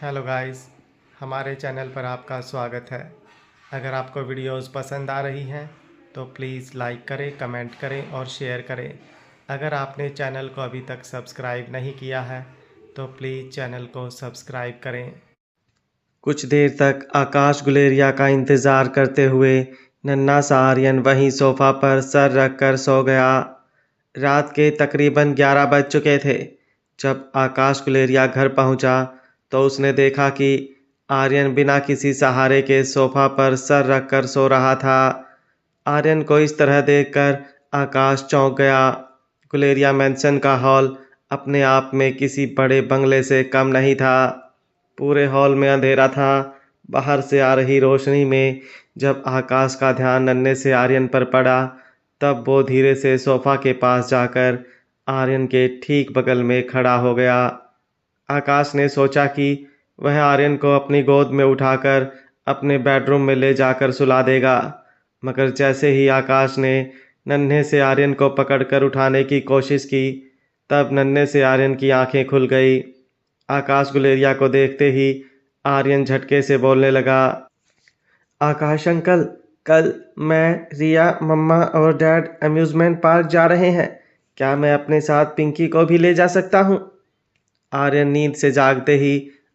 Hello guys, हमारे channel पर आपका स्वागत है। अगर आपको वीडियोस पसंद आ रही हैं तो प्लीज़ लाइक करें, कमेंट करें और शेयर करें। अगर आपने चैनल को अभी तक सब्सक्राइब नहीं किया है तो प्लीज़ चैनल को सब्सक्राइब करें। कुछ देर तक आकाश गुलेरिया का इंतज़ार करते हुए नन्हा सा आर्यन वहीं सोफ़ा पर सर रख कर सो गया। रात के तकरीबन 11 बज चुके थे। जब आकाश गुलेरिया घर पहुंचा तो उसने देखा कि आर्यन बिना किसी सहारे के सोफा पर सर रख कर सो रहा था। आर्यन को इस तरह देखकर आकाश चौंक गया। गुलेरिया मैंसन का हॉल अपने आप में किसी बड़े बंगले से कम नहीं था। पूरे हॉल में अंधेरा था। बाहर से आ रही रोशनी में जब आकाश का ध्यान नन्हे से आर्यन पर पड़ा तब वो धीरे से सोफा के पास जाकर आर्यन के ठीक बगल में खड़ा हो गया। आकाश ने सोचा कि वह आर्यन को अपनी गोद में उठाकर अपने बेडरूम में ले जाकर सुला देगा, मगर जैसे ही आकाश ने नन्हे से आर्यन को पकड़कर उठाने की कोशिश की तब नन्हे से आर्यन की आंखें खुल गई। आकाश गुलेरिया को देखते ही आर्यन झटके से बोलने लगा, आकाश अंकल, कल मैं, रिया, मम्मा और डैड अम्यूज़मेंट पार्क जा रहे हैं। क्या मैं अपने साथ पिंकी को भी ले जा सकता हूँ? आर्यन नींद से जागते ही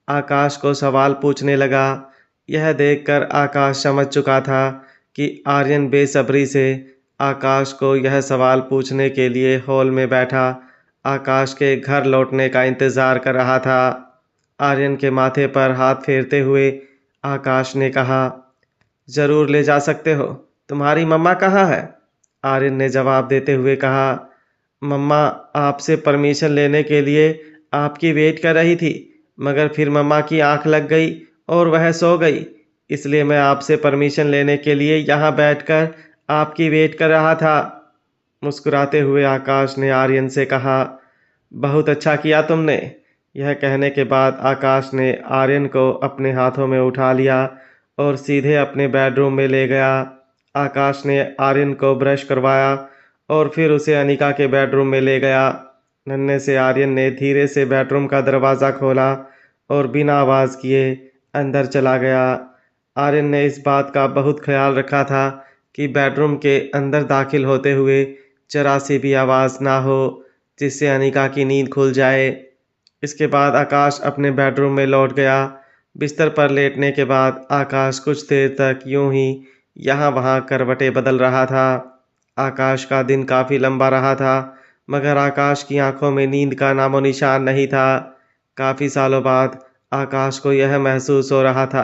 आकाश को सवाल पूछने लगा। यह देखकर आकाश समझ चुका था कि आर्यन बेसब्री से आकाश को यह सवाल पूछने के लिए हॉल में बैठा आकाश के घर लौटने का इंतज़ार कर रहा था। आर्यन के माथे पर हाथ फेरते हुए आकाश ने कहा, ज़रूर ले जा सकते हो। तुम्हारी मम्मा कहाँ है? आर्यन ने जवाब देते हुए कहा, मम्मा आपसे परमिशन लेने के लिए आपकी वेट कर रही थी, मगर फिर मम्मा की आंख लग गई और वह सो गई, इसलिए मैं आपसे परमिशन लेने के लिए यहाँ बैठकर आपकी वेट कर रहा था। मुस्कुराते हुए आकाश ने आर्यन से कहा, बहुत अच्छा किया तुमने। यह कहने के बाद आकाश ने आर्यन को अपने हाथों में उठा लिया और सीधे अपने बेडरूम में ले गया। आकाश ने आर्यन को ब्रश करवाया और फिर उसे अनिका के बेडरूम में ले गया। नन्हे से आर्यन ने धीरे से बेडरूम का दरवाज़ा खोला और बिना आवाज़ किए अंदर चला गया। आर्यन ने इस बात का बहुत ख्याल रखा था कि बेडरूम के अंदर दाखिल होते हुए जरा सी भी आवाज़ ना हो जिससे अनिका की नींद खुल जाए। इसके बाद आकाश अपने बेडरूम में लौट गया। बिस्तर पर लेटने के बाद आकाश कुछ देर तक यूं ही यहाँ वहाँ करवटें बदल रहा था। आकाश का दिन काफ़ी लंबा रहा था, मगर आकाश की आंखों में नींद का नामो निशान नहीं था। काफ़ी सालों बाद आकाश को यह महसूस हो रहा था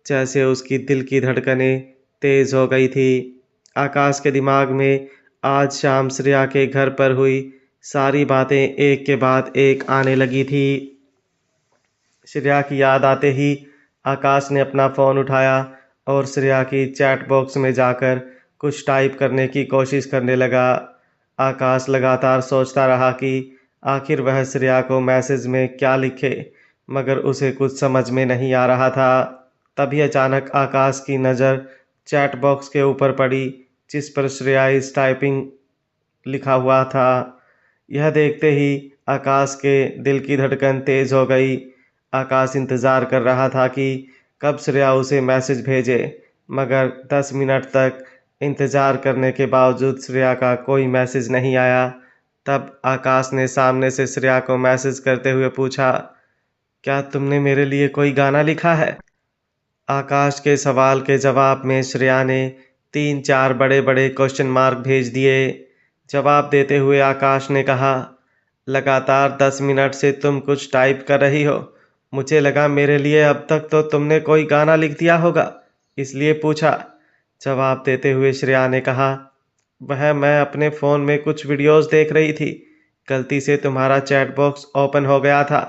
जैसे उसकी दिल की धड़कनें तेज़ हो गई थी। आकाश के दिमाग में आज शाम श्रेया के घर पर हुई सारी बातें एक के बाद एक आने लगी थी। श्रेया की याद आते ही आकाश ने अपना फ़ोन उठाया और श्रेया की चैट बॉक्स में जाकर कुछ टाइप करने की कोशिश करने लगा। आकाश लगातार सोचता रहा कि आखिर वह श्रेया को मैसेज में क्या लिखे, मगर उसे कुछ समझ में नहीं आ रहा था। तभी अचानक आकाश की नज़र चैट बॉक्स के ऊपर पड़ी जिस पर श्रेया इज़ टाइपिंग लिखा हुआ था। यह देखते ही आकाश के दिल की धड़कन तेज़ हो गई। आकाश इंतज़ार कर रहा था कि कब श्रेया उसे मैसेज भेजे, मगर 10 मिनट तक इंतज़ार करने के बावजूद श्रेया का कोई मैसेज नहीं आया। तब आकाश ने सामने से श्रेया को मैसेज करते हुए पूछा, क्या तुमने मेरे लिए कोई गाना लिखा है? आकाश के सवाल के जवाब में श्रेया ने 3-4 बड़े बड़े क्वेश्चन मार्क भेज दिए। जवाब देते हुए आकाश ने कहा, लगातार 10 मिनट से तुम कुछ टाइप कर रही हो। मुझे लगा मेरे लिए अब तक तो तुमने कोई गाना लिख दिया होगा, इसलिए पूछा। जवाब देते हुए श्रेया ने कहा, वह मैं अपने फ़ोन में कुछ वीडियोस देख रही थी, गलती से तुम्हारा चैट बॉक्स ओपन हो गया था।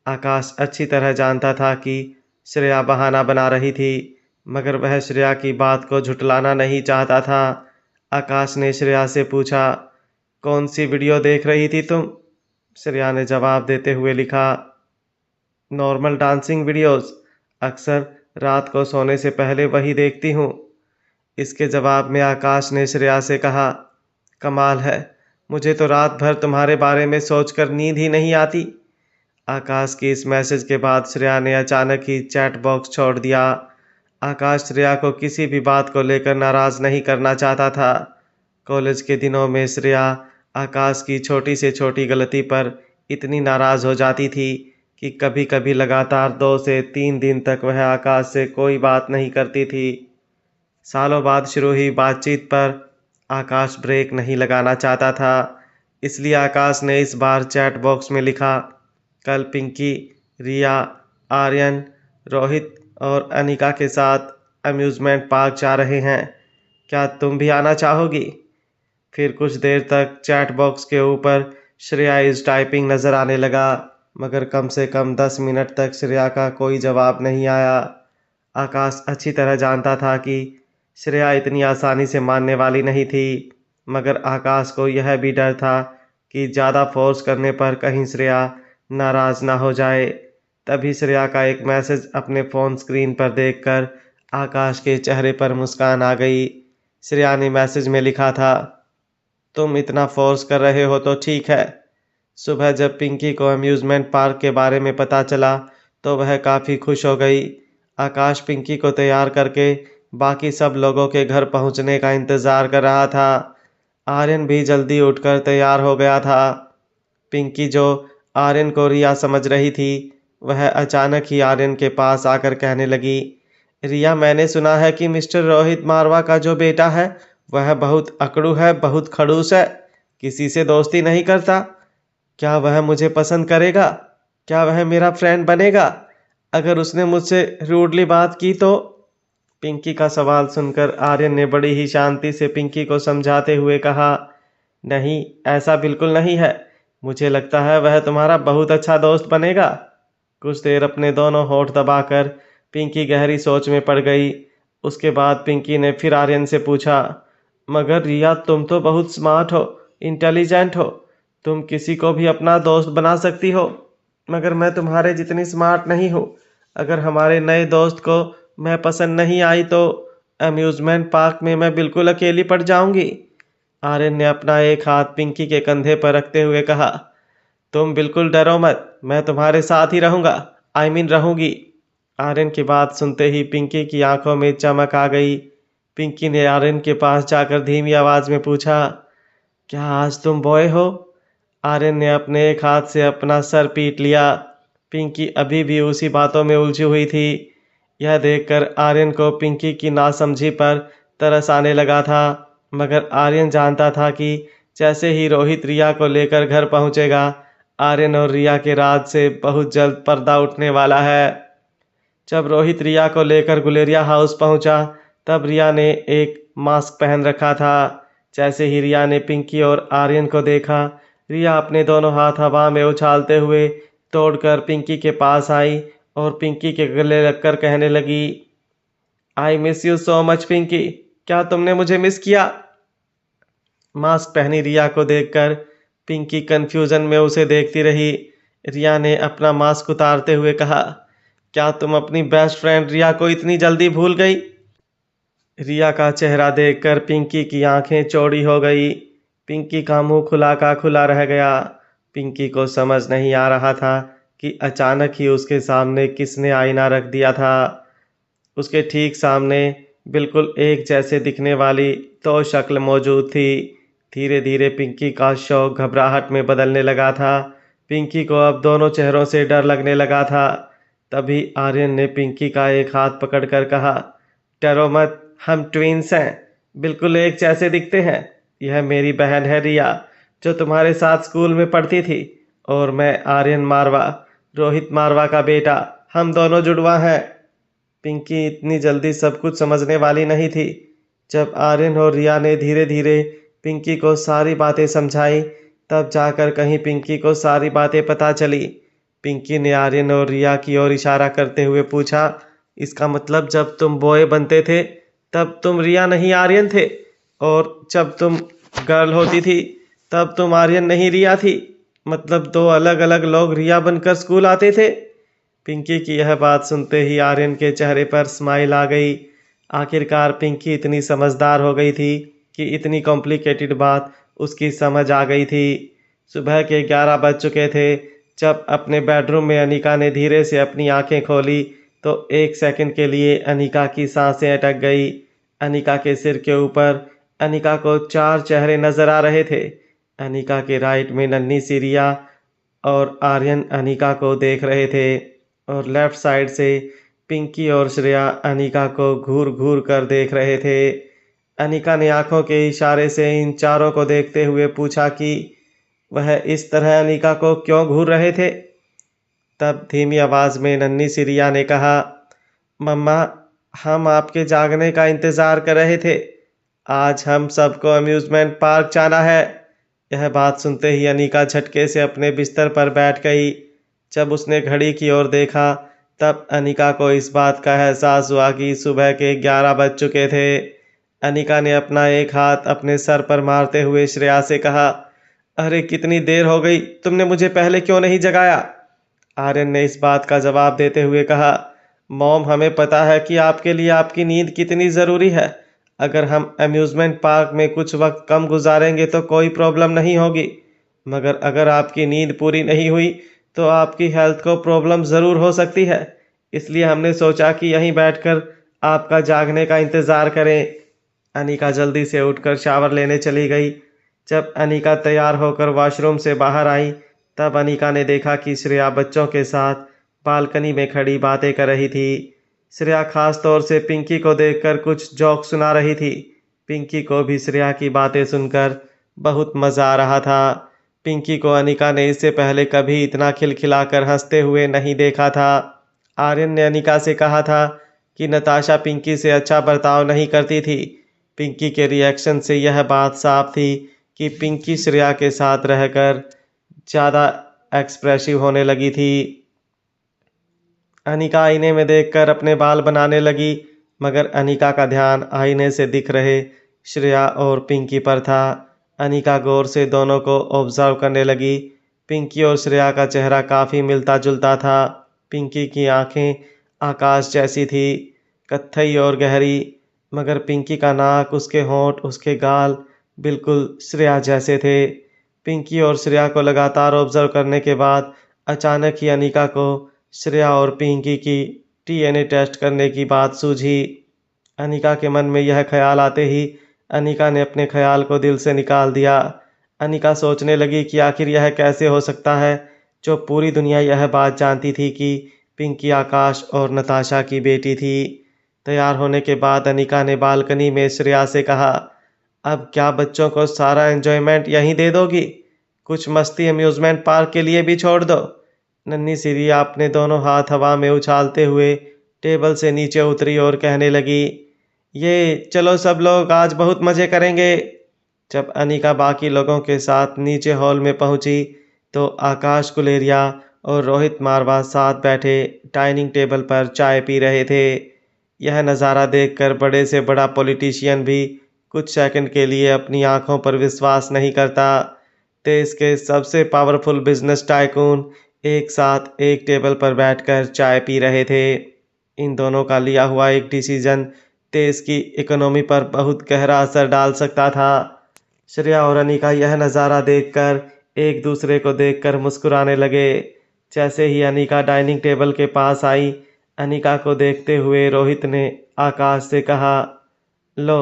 आकाश अच्छी तरह जानता था कि श्रेया बहाना बना रही थी, मगर वह श्रेया की बात को झुठलाना नहीं चाहता था। आकाश ने श्रेया से पूछा, कौन सी वीडियो देख रही थी तुम? श्रेया ने जवाब देते हुए लिखा, नॉर्मल डांसिंग वीडियोस। अक्सर रात को सोने से पहले वही देखती हूँ। इसके जवाब में आकाश ने श्रेया से कहा, कमाल है, मुझे तो रात भर तुम्हारे बारे में सोचकर नींद ही नहीं आती। आकाश की इस मैसेज के बाद श्रेया ने अचानक ही चैट बॉक्स छोड़ दिया। आकाश श्रेया को किसी भी बात को लेकर नाराज नहीं करना चाहता था। कॉलेज के दिनों में श्रेया आकाश की छोटी से छोटी गलती पर इतनी नाराज हो जाती थी कि कभी कभी लगातार 2 से 3 दिन तक वह आकाश से कोई बात नहीं करती थी। सालों बाद शुरू हुई बातचीत पर आकाश ब्रेक नहीं लगाना चाहता था, इसलिए आकाश ने इस बार चैट बॉक्स में लिखा, कल पिंकी, रिया, आर्यन, रोहित और अनिका के साथ अम्यूज़मेंट पार्क जा रहे हैं, क्या तुम भी आना चाहोगी? फिर कुछ देर तक चैट बॉक्स के ऊपर श्रेया इज टाइपिंग नज़र आने लगा, मगर कम से कम 10 मिनट तक श्रेया का कोई जवाब नहीं आया। आकाश अच्छी तरह जानता था कि श्रेया इतनी आसानी से मानने वाली नहीं थी, मगर आकाश को यह भी डर था कि ज़्यादा फोर्स करने पर कहीं श्रेया नाराज ना हो जाए। तभी श्रेया का एक मैसेज अपने फ़ोन स्क्रीन पर देखकर आकाश के चेहरे पर मुस्कान आ गई। श्रेया ने मैसेज में लिखा था, तुम इतना फोर्स कर रहे हो तो ठीक है। सुबह जब पिंकी को अम्यूज़मेंट पार्क के बारे में पता चला तो वह काफ़ी खुश हो गई। आकाश पिंकी को तैयार करके बाकी सब लोगों के घर पहुंचने का इंतज़ार कर रहा था। आर्यन भी जल्दी उठकर तैयार हो गया था। पिंकी, जो आर्यन को रिया समझ रही थी, वह अचानक ही आर्यन के पास आकर कहने लगी, रिया, मैंने सुना है कि मिस्टर रोहित मारवा का जो बेटा है वह बहुत अकड़ू है, बहुत खड़ूस है, किसी से दोस्ती नहीं करता। क्या वह मुझे पसंद करेगा? क्या वह मेरा फ्रेंड बनेगा? अगर उसने मुझसे रूडली बात की तो? पिंकी का सवाल सुनकर आर्यन ने बड़ी ही शांति से पिंकी को समझाते हुए कहा, नहीं, ऐसा बिल्कुल नहीं है। मुझे लगता है वह तुम्हारा बहुत अच्छा दोस्त बनेगा। कुछ देर अपने दोनों होंठ दबाकर पिंकी गहरी सोच में पड़ गई। उसके बाद पिंकी ने फिर आर्यन से पूछा, मगर रिया, तुम तो बहुत स्मार्ट हो, इंटेलिजेंट हो, तुम किसी को भी अपना दोस्त बना सकती हो, मगर मैं तुम्हारे जितनी स्मार्ट नहीं हूँ। अगर हमारे नए दोस्त को मैं पसंद नहीं आई तो अम्यूज़मेंट पार्क में मैं बिल्कुल अकेली पड़ जाऊंगी। आर्यन ने अपना एक हाथ पिंकी के कंधे पर रखते हुए कहा, तुम बिल्कुल डरो मत, मैं तुम्हारे साथ ही रहूंगा, रहूंगी। आर्यन की बात सुनते ही पिंकी की आंखों में चमक आ गई। पिंकी ने आर्यन के पास जाकर धीमी आवाज में पूछा, क्या आज तुम बॉय हो? आर्यन ने अपने एक हाथ से अपना सर पीट लिया। पिंकी अभी भी उसी बातों में उलझी हुई थी। यह देखकर आर्यन को पिंकी की नासमझी पर तरस आने लगा था, मगर आर्यन जानता था कि जैसे ही रोहित रिया को लेकर घर पहुंचेगा, आर्यन और रिया के राज से बहुत जल्द पर्दा उठने वाला है। जब रोहित रिया को लेकर गुलेरिया हाउस पहुंचा, तब रिया ने एक मास्क पहन रखा था। जैसे ही रिया ने पिंकी और आर्यन को देखा, रिया अपने दोनों हाथ हवा में उछालते हुए दौड़कर पिंकी के पास आई और पिंकी के गले लगकर कहने लगी, I miss you so much Pinky, क्या तुमने मुझे मिस किया? मास्क पहनी रिया को देखकर पिंकी कंफ्यूजन में उसे देखती रही। रिया ने अपना मास्क उतारते हुए कहा, क्या तुम अपनी बेस्ट फ्रेंड रिया को इतनी जल्दी भूल गई? रिया का चेहरा देखकर पिंकी की आंखें चौड़ी हो गई। पिंकी का मुंह खुला का खुला रह गया। पिंकी को समझ नहीं आ रहा था कि अचानक ही उसके सामने किसने आईना रख दिया था। उसके ठीक सामने बिल्कुल एक जैसे दिखने वाली दो शक्ल मौजूद थी। धीरे धीरे पिंकी का शौक घबराहट में बदलने लगा था। पिंकी को अब दोनों चेहरों से डर लगने लगा था। तभी आर्यन ने पिंकी का एक हाथ पकड़कर कहा, डरो मत, हम ट्विंस हैं, बिल्कुल एक जैसे दिखते हैं। यह मेरी बहन है रिया, जो तुम्हारे साथ स्कूल में पढ़ती थी, और मैं आर्यन मारवा, रोहित मारवा का बेटा, हम दोनों जुड़वा हैं। पिंकी इतनी जल्दी सब कुछ समझने वाली नहीं थी। जब आर्यन और रिया ने धीरे धीरे पिंकी को सारी बातें समझाई, तब जाकर कहीं पिंकी को सारी बातें पता चली। पिंकी ने आर्यन और रिया की ओर इशारा करते हुए पूछा, इसका मतलब जब तुम बॉय बनते थे तब तुम रिया नहीं आर्यन थे, और जब तुम गर्ल होती थी तब तुम आर्यन नहीं रिया थी, मतलब दो अलग अलग लोग रिया बनकर स्कूल आते थे। पिंकी की यह बात सुनते ही आर्यन के चेहरे पर स्माइल आ गई। आखिरकार पिंकी इतनी समझदार हो गई थी कि इतनी कॉम्प्लिकेटेड बात उसकी समझ आ गई थी। सुबह के 11 बज चुके थे जब अपने बेडरूम में अनिका ने धीरे से अपनी आंखें खोली तो 1 सेकंड के लिए अनिका की सांसें अटक गई। अनिका के सिर के ऊपर अनिका को 4 चेहरे नजर आ रहे थे। अनिका के राइट में नन्ही सी रिया और आर्यन अनिका को देख रहे थे और लेफ्ट साइड से पिंकी और श्रेया अनिका को घूर घूर कर देख रहे थे। अनिका ने आंखों के इशारे से इन चारों को देखते हुए पूछा कि वह इस तरह अनिका को क्यों घूर रहे थे। तब धीमी आवाज में नन्ही सी रिया ने कहा, मम्मा, हम आपके जागने का इंतजार कर रहे थे। आज हम सबको अम्यूजमेंट पार्क जाना है। यह बात सुनते ही अनिका झटके से अपने बिस्तर पर बैठ गई। जब उसने घड़ी की ओर देखा तब अनिका को इस बात का एहसास हुआ कि सुबह के 11 बज चुके थे। अनिका ने अपना एक हाथ अपने सर पर मारते हुए श्रेया से कहा, अरे कितनी देर हो गई, तुमने मुझे पहले क्यों नहीं जगाया। आर्यन ने इस बात का जवाब देते हुए कहा, मॉम, हमें पता है कि आपके लिए आपकी नींद कितनी ज़रूरी है। अगर हम अम्यूज़मेंट पार्क में कुछ वक्त कम गुजारेंगे तो कोई प्रॉब्लम नहीं होगी, मगर अगर आपकी नींद पूरी नहीं हुई तो आपकी हेल्थ को प्रॉब्लम ज़रूर हो सकती है। इसलिए हमने सोचा कि यहीं बैठकर आपका जागने का इंतज़ार करें। अनिका जल्दी से उठकर शावर लेने चली गई। जब अनिका तैयार होकर वॉशरूम से बाहर आई तब अनिका ने देखा कि श्रेया बच्चों के साथ बालकनी में खड़ी बातें कर रही थी। श्रेया खास तौर से पिंकी को देखकर कुछ जोक सुना रही थी। पिंकी को भी श्रेया की बातें सुनकर बहुत मज़ा आ रहा था। पिंकी को अनिका ने इससे पहले कभी इतना खिलखिलाकर हंसते हुए नहीं देखा था। आर्यन ने अनिका से कहा था कि नताशा पिंकी से अच्छा बर्ताव नहीं करती थी। पिंकी के रिएक्शन से यह बात साफ थी कि पिंकी श्रेया के साथ रहकर ज़्यादा एक्सप्रेसिव होने लगी थी। अनिका आईने में देखकर अपने बाल बनाने लगी, मगर अनिका का ध्यान आईने से दिख रहे श्रेया और पिंकी पर था। अनिका गौर से दोनों को ऑब्जर्व करने लगी। पिंकी और श्रेया का चेहरा काफ़ी मिलता जुलता था। पिंकी की आंखें आकाश जैसी थी, कत्थई और गहरी, मगर पिंकी का नाक, उसके होंठ, उसके गाल बिल्कुल श्रेया जैसे थे। पिंकी और श्रेया को लगातार ऑब्जर्व करने के बाद अचानक ही अनिका को श्रेया और पिंकी की डीएनए टेस्ट करने की बात सूझी। अनिका के मन में यह ख्याल आते ही अनिका ने अपने ख्याल को दिल से निकाल दिया। अनिका सोचने लगी कि आखिर यह कैसे हो सकता है जो पूरी दुनिया यह बात जानती थी कि पिंकी आकाश और नताशा की बेटी थी। तैयार होने के बाद अनिका ने बालकनी में श्रेया से कहा, अब क्या बच्चों को सारा एंजॉयमेंट यहीं दे दोगी? कुछ मस्ती अम्यूज़मेंट पार्क के लिए भी छोड़ दो। नन्ही सी रिया अपने दोनों हाथ हवा में उछालते हुए टेबल से नीचे उतरी और कहने लगी, ये चलो सब लोग आज बहुत मज़े करेंगे। जब अनिका बाकी लोगों के साथ नीचे हॉल में पहुंची तो आकाश गुलेरिया और रोहित मारवा साथ बैठे डाइनिंग टेबल पर चाय पी रहे थे। यह नज़ारा देखकर बड़े से बड़ा पॉलिटिशियन भी कुछ सेकंड के लिए अपनी आंखों पर विश्वास नहीं करता। देश के सबसे पावरफुल बिजनेस टाइकून एक साथ एक टेबल पर बैठकर चाय पी रहे थे। इन दोनों का लिया हुआ एक डिसीजन देश की इकोनॉमी पर बहुत गहरा असर डाल सकता था। श्रेया और अनिका यह नज़ारा देखकर एक दूसरे को देखकर मुस्कुराने लगे। जैसे ही अनिका डाइनिंग टेबल के पास आई, अनिका को देखते हुए रोहित ने आकाश से कहा, लो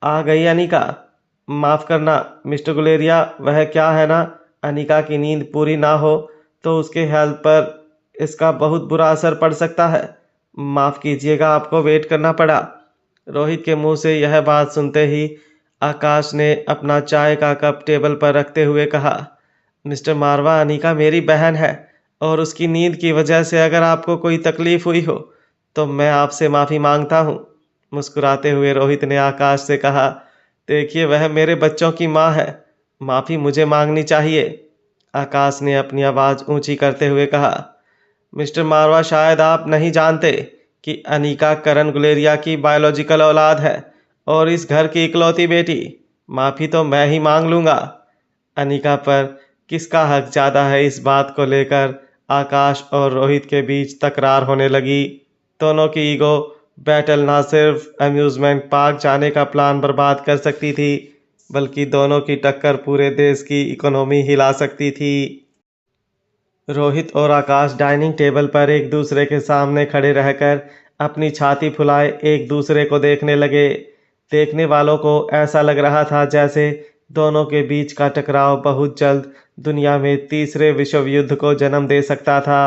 आ गई अनिका। माफ़ करना मिस्टर गुलेरिया, वह क्या है ना, अनिका की नींद पूरी ना हो तो उसके हेल्थ पर इसका बहुत बुरा असर पड़ सकता है। माफ़ कीजिएगा, आपको वेट करना पड़ा। रोहित के मुंह से यह बात सुनते ही आकाश ने अपना चाय का कप टेबल पर रखते हुए कहा, मिस्टर मारवा, अनिका मेरी बहन है और उसकी नींद की वजह से अगर आपको कोई तकलीफ़ हुई हो तो मैं आपसे माफ़ी मांगता हूँ। मुस्कुराते हुए रोहित ने आकाश से कहा, देखिए वह मेरे बच्चों की माँ है, माफ़ी मुझे मांगनी चाहिए। आकाश ने अपनी आवाज़ ऊंची करते हुए कहा, मिस्टर मारवा, शायद आप नहीं जानते कि अनिका करण गुलेरिया की बायोलॉजिकल औलाद है और इस घर की इकलौती बेटी। माफ़ी तो मैं ही मांग लूँगा। अनिका पर किसका हक ज़्यादा है, इस बात को लेकर आकाश और रोहित के बीच तकरार होने लगी। दोनों की ईगो बैटल ना सिर्फ अम्यूज़मेंट पार्क जाने का प्लान बर्बाद कर सकती थी, बल्कि दोनों की टक्कर पूरे देश की इकोनॉमी हिला सकती थी। रोहित और आकाश डाइनिंग टेबल पर एक दूसरे के सामने खड़े रहकर अपनी छाती फुलाए एक दूसरे को देखने लगे। देखने वालों को ऐसा लग रहा था जैसे दोनों के बीच का टकराव बहुत जल्द दुनिया में तीसरे विश्व युद्ध को जन्म दे सकता था।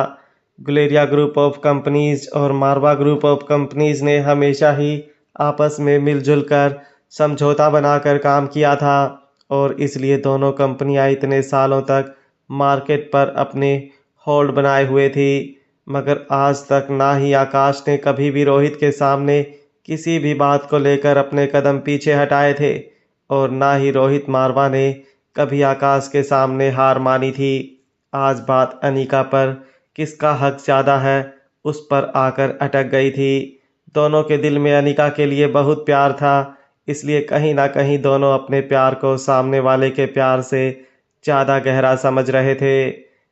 गुलेरिया ग्रुप ऑफ कंपनीज और मारवा ग्रुप ऑफ कंपनीज ने हमेशा ही आपस में मिलजुल कर समझौता बनाकर काम किया था और इसलिए दोनों कंपनियां इतने सालों तक मार्केट पर अपने होल्ड बनाए हुए थी। मगर आज तक ना ही आकाश ने कभी भी रोहित के सामने किसी भी बात को लेकर अपने कदम पीछे हटाए थे और ना ही रोहित मारवा ने कभी आकाश के सामने हार मानी थी। आज बात अनीका पर किसका हक ज़्यादा है उस पर आकर अटक गई थी। दोनों के दिल में अनीका के लिए बहुत प्यार था, इसलिए कहीं ना कहीं दोनों अपने प्यार को सामने वाले के प्यार से ज़्यादा गहरा समझ रहे थे।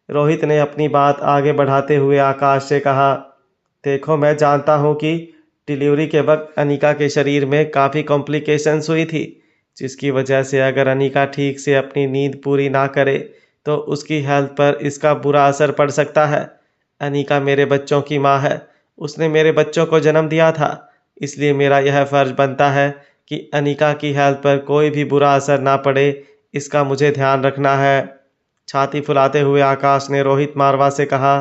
रोहित ने अपनी बात आगे बढ़ाते हुए आकाश से कहा, देखो मैं जानता हूँ कि डिलीवरी के वक्त अनीका के शरीर में काफ़ी कॉम्प्लिकेशंस हुई थी, जिसकी वजह से अगर अनीका ठीक से अपनी नींद पूरी ना करे तो उसकी हेल्थ पर इसका बुरा असर पड़ सकता है। अनीका मेरे बच्चों की माँ है, उसने मेरे बच्चों को जन्म दिया था, इसलिए मेरा यह फ़र्ज बनता है कि अनीका की हेल्थ पर कोई भी बुरा असर ना पड़े, इसका मुझे ध्यान रखना है। छाती फुलाते हुए आकाश ने रोहित मारवा से कहा,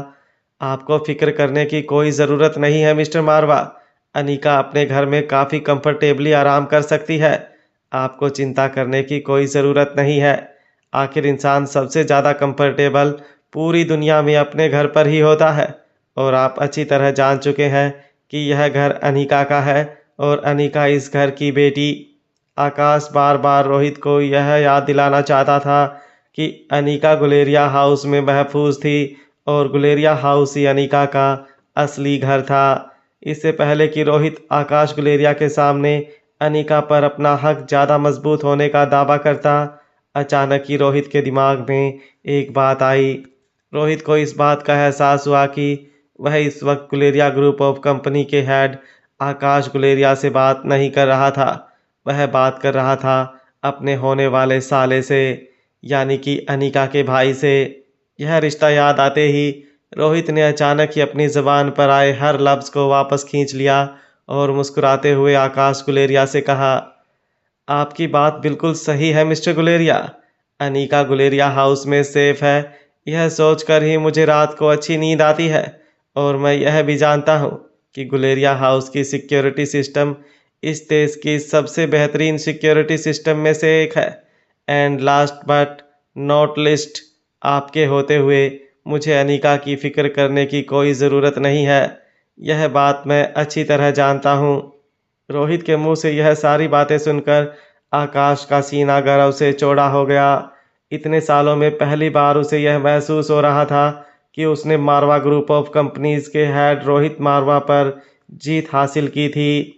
आपको फिक्र करने की कोई ज़रूरत नहीं है मिस्टर मारवा। अनीका अपने घर में काफ़ी कंफर्टेबली आराम कर सकती है, आपको चिंता करने की कोई ज़रूरत नहीं है। आखिर इंसान सबसे ज़्यादा कंफर्टेबल पूरी दुनिया में अपने घर पर ही होता है और आप अच्छी तरह जान चुके हैं कि यह घर अनीका का है और अनीका इस घर की बेटी। आकाश बार बार रोहित को यह याद दिलाना चाहता था कि अनीका गुलेरिया हाउस में महफूज थी और गुलेरिया हाउस ही अनीका का असली घर था। इससे पहले कि रोहित आकाश गुलेरिया के सामने अनीका पर अपना हक ज़्यादा मजबूत होने का दावा करता, अचानक ही रोहित के दिमाग में एक बात आई। रोहित को इस बात का एहसास हुआ कि वह इस वक्त गुलेरिया ग्रुप ऑफ कंपनी के हेड आकाश गुलेरिया से बात नहीं कर रहा था, वह बात कर रहा था अपने होने वाले साले से, यानी कि अनीका के भाई से। यह रिश्ता याद आते ही रोहित ने अचानक ही अपनी ज़बान पर आए हर लफ्ज़ को वापस खींच लिया और मुस्कुराते हुए आकाश गुलेरिया से कहा, आपकी बात बिल्कुल सही है मिस्टर गुलेरिया। अनीका गुलेरिया हाउस में सेफ है, यह सोचकर ही मुझे रात को अच्छी नींद आती है और मैं यह भी जानता हूँ कि गुलेरिया हाउस की सिक्योरिटी सिस्टम इस देश की सबसे बेहतरीन सिक्योरिटी सिस्टम में से एक है। And last but not list, आपके होते हुए मुझे अनीका की फ़िक्र करने की कोई ज़रूरत नहीं है, यह बात मैं अच्छी तरह जानता हूँ। रोहित के मुंह से यह सारी बातें सुनकर आकाश का सीना गर्व से चौड़ा हो गया। इतने सालों में पहली बार उसे यह महसूस हो रहा था कि उसने मारवा ग्रुप ऑफ कंपनीज के हेड रोहित मारवा पर जीत हासिल की थी।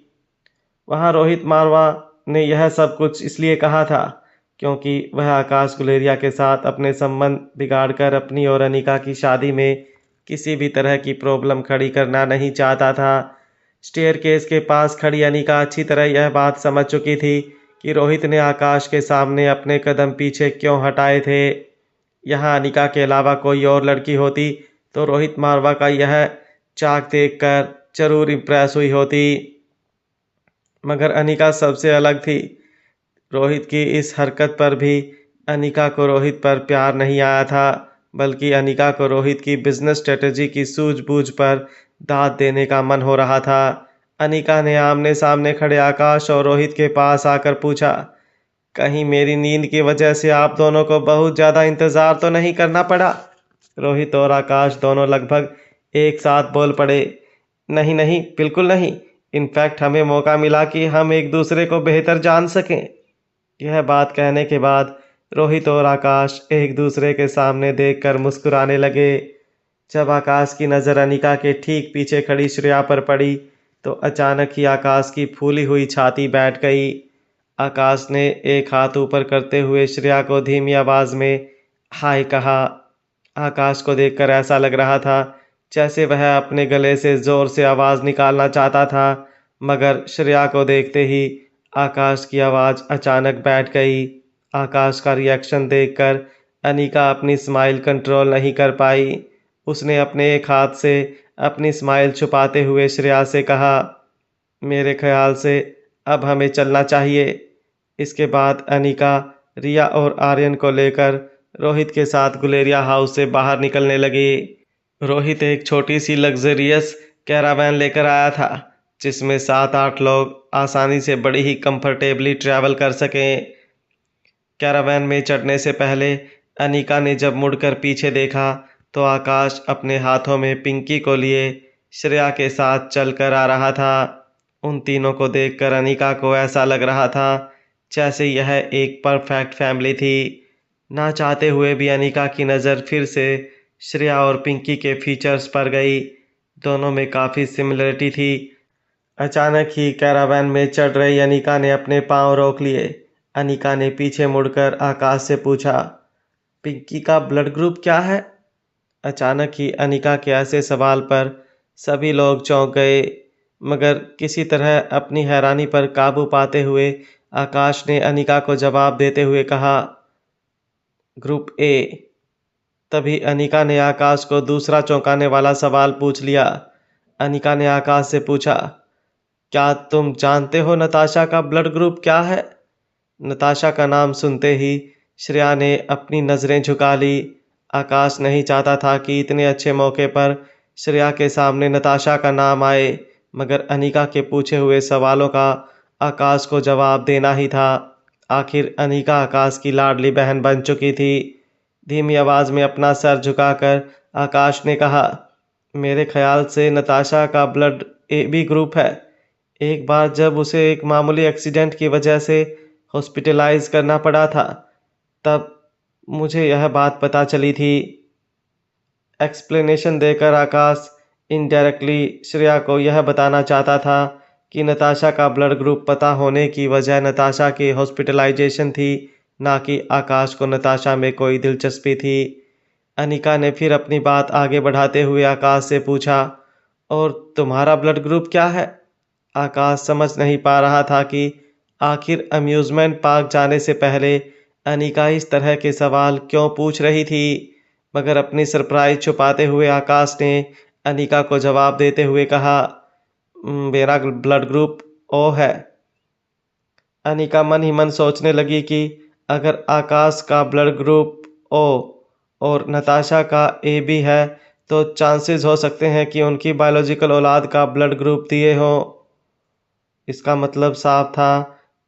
वहाँ रोहित मारवा ने यह सब कुछ इसलिए कहा था क्योंकि वह आकाश गुलेरिया के साथ अपने संबंध बिगाड़कर अपनी और अनीका की शादी में किसी भी तरह की प्रॉब्लम खड़ी करना नहीं चाहता था। स्टेयरकेस के पास खड़ी अनीका अच्छी तरह यह बात समझ चुकी थी कि रोहित ने आकाश के सामने अपने कदम पीछे क्यों हटाए थे। यहाँ अनीका के अलावा कोई और लड़की होती तो रोहित मारवा का यह चाक देखकर जरूर इम्प्रेस हुई होती, मगर अनीका सबसे अलग थी। रोहित की इस हरकत पर भी अनीका को रोहित पर प्यार नहीं आया था, बल्कि अनीका को रोहित की बिजनेस स्ट्रेटजी की सूझबूझ पर दाद देने का मन हो रहा था। अनीका ने आमने सामने खड़े आकाश और रोहित के पास आकर पूछा, कहीं मेरी नींद की वजह से आप दोनों को बहुत ज़्यादा इंतज़ार तो नहीं करना पड़ा? रोहित और आकाश दोनों लगभग एक साथ बोल पड़े, नहीं नहीं, बिल्कुल नहीं। इनफैक्ट हमें मौका मिला कि हम एक दूसरे को बेहतर जान सकें। यह बात कहने के बाद रोहित और आकाश एक दूसरे के सामने देखकर मुस्कुराने लगे। जब आकाश की नज़र अनीका के ठीक पीछे खड़ी श्रेया पर पड़ी तो अचानक ही आकाश की फूली हुई छाती बैठ गई। आकाश ने एक हाथ ऊपर करते हुए श्रेया को धीमी आवाज़ में हाय कहा। आकाश को देखकर ऐसा लग रहा था जैसे वह अपने गले से ज़ोर से आवाज़ निकालना चाहता था, मगर श्रेया को देखते ही आकाश की आवाज़ अचानक बैठ गई। आकाश का रिएक्शन देखकर अनीका अपनी स्माइल कंट्रोल नहीं कर पाई उसने अपने एक हाथ से अपनी स्माइल छुपाते हुए श्रेया से कहा, मेरे ख्याल से अब हमें चलना चाहिए। इसके बाद अनिका रिया और आर्यन को लेकर रोहित के साथ गुलेरिया हाउस से बाहर निकलने लगी। रोहित एक छोटी सी लग्जरियस कैरावैन लेकर आया था जिसमें 7-8 लोग आसानी से बड़ी ही कंफर्टेबली ट्रैवल कर सकें। कैरावैन में चढ़ने से पहले अनिका ने जब मुड़कर पीछे देखा तो आकाश अपने हाथों में पिंकी को लिए श्रेया के साथ चलकर आ रहा था। उन तीनों को देखकर अनिका को ऐसा लग रहा था जैसे यह एक परफेक्ट फैमिली थी। ना चाहते हुए भी अनिका की नज़र फिर से श्रेया और पिंकी के फीचर्स पर गई। दोनों में काफ़ी सिमिलरिटी थी। अचानक ही कैरावैन में चढ़ रही अनिका ने अपने पांव रोक लिए। अनिका ने पीछे मुड़कर आकाश से पूछा, पिंकी का ब्लड ग्रुप क्या है? अचानक ही अनिका के ऐसे सवाल पर सभी लोग चौंक गए, मगर किसी तरह अपनी हैरानी पर काबू पाते हुए आकाश ने अनिका को जवाब देते हुए कहा, ग्रुप ए। तभी अनिका ने आकाश को दूसरा चौंकाने वाला सवाल पूछ लिया। अनिका ने आकाश से पूछा, क्या तुम जानते हो नताशा का ब्लड ग्रुप क्या है? नताशा का नाम सुनते ही श्रेया ने अपनी नज़रें झुका ली। आकाश नहीं चाहता था कि इतने अच्छे मौके पर श्रेया के सामने नताशा का नाम आए, मगर अनिका के पूछे हुए सवालों का आकाश को जवाब देना ही था। आखिर अनिका आकाश की लाडली बहन बन चुकी थी। धीमी आवाज़ में अपना सर झुकाकर आकाश ने कहा, मेरे ख्याल से नताशा का ब्लड ए बी ग्रुप है। एक बार जब उसे एक मामूली एक्सीडेंट की वजह से हॉस्पिटलाइज करना पड़ा था, तब मुझे यह बात पता चली थी। एक्सप्लेनेशन देकर आकाश इनडायरेक्टली श्रेया को यह बताना चाहता था कि नताशा का ब्लड ग्रुप पता होने की वजह नताशा की हॉस्पिटलाइजेशन थी, ना कि आकाश को नताशा में कोई दिलचस्पी थी। अनिका ने फिर अपनी बात आगे बढ़ाते हुए आकाश से पूछा, और तुम्हारा ब्लड ग्रुप क्या है? आकाश समझ नहीं पा रहा था कि आखिर अम्यूज़मेंट पार्क जाने से पहले अनिका इस तरह के सवाल क्यों पूछ रही थी, मगर अपनी सरप्राइज छुपाते हुए आकाश ने अनिका को जवाब देते हुए कहा, मेरा ब्लड ग्रुप ओ है। अनिका मन ही मन सोचने लगी कि अगर आकाश का ब्लड ग्रुप ओ और नताशा का ए बी है तो चांसेस हो सकते हैं कि उनकी बायोलॉजिकल औलाद का ब्लड ग्रुप दिए हो। इसका मतलब साफ था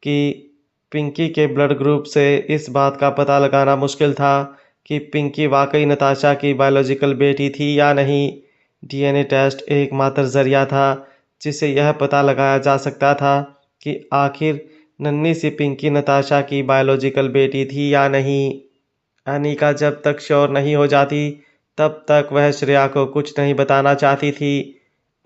कि पिंकी के ब्लड ग्रुप से इस बात का पता लगाना मुश्किल था कि पिंकी वाकई नताशा की बायोलॉजिकल बेटी थी या नहीं। डीएनए टेस्ट एकमात्र जरिया था जिससे यह पता लगाया जा सकता था कि आखिर नन्ही सी पिंकी नताशा की बायोलॉजिकल बेटी थी या नहीं। अनिका जब तक श्योर नहीं हो जाती तब तक वह श्रेया को कुछ नहीं बताना चाहती थी।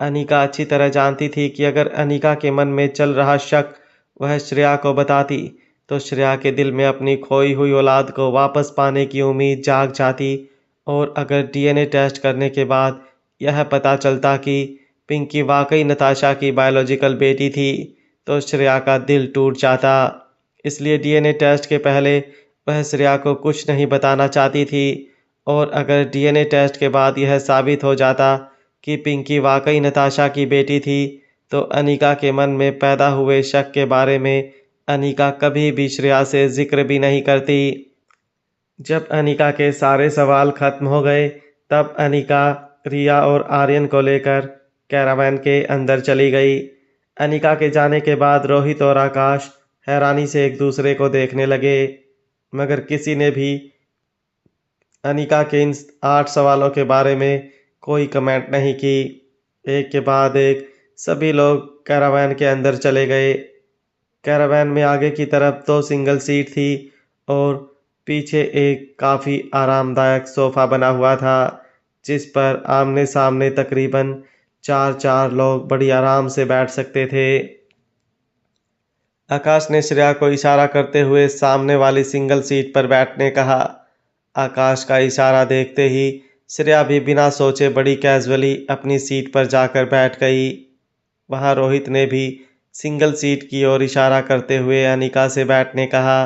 अनिका अच्छी तरह जानती थी कि अगर अनिका के मन में चल रहा शक वह श्रेया को बताती तो श्रेया के दिल में अपनी खोई हुई औलाद को वापस पाने की उम्मीद जाग जाती, और अगर डीएनए टेस्ट करने के बाद यह पता चलता कि पिंकी वाकई नताशा की बायोलॉजिकल बेटी थी तो श्रेया का दिल टूट जाता। इसलिए डीएनए टेस्ट के पहले वह श्रेया को कुछ नहीं बताना चाहती थी, और अगर डीएनए टेस्ट के बाद यह साबित हो जाता कि पिंकी वाकई नताशा की बेटी थी तो अनिका के मन में पैदा हुए शक के बारे में अनिका कभी भी श्रेया से जिक्र भी नहीं करती। जब अनिका के सारे सवाल खत्म हो गए तब अनिका रिया और आर्यन को लेकर कैरावैन के अंदर चली गई। अनिका के जाने के बाद रोहित और आकाश हैरानी से एक दूसरे को देखने लगे, मगर किसी ने भी अनिका के इन 8 सवालों के बारे में कोई कमेंट नहीं की। एक के बाद एक सभी लोग कैरावैन के अंदर चले गए। कैरावैन में आगे की तरफ 2 सिंगल सीट थी और पीछे एक काफ़ी आरामदायक सोफ़ा बना हुआ था जिस पर आमने सामने तकरीबन 4 लोग बड़ी आराम से बैठ सकते थे। आकाश ने श्रेया को इशारा करते हुए सामने वाली सिंगल सीट पर बैठने कहा। आकाश का इशारा देखते ही श्रेया भी बिना सोचे बड़ी कैजुअली अपनी सीट पर जाकर बैठ गई। वहाँ रोहित ने भी सिंगल सीट की ओर इशारा करते हुए अनिका से बैठने कहा।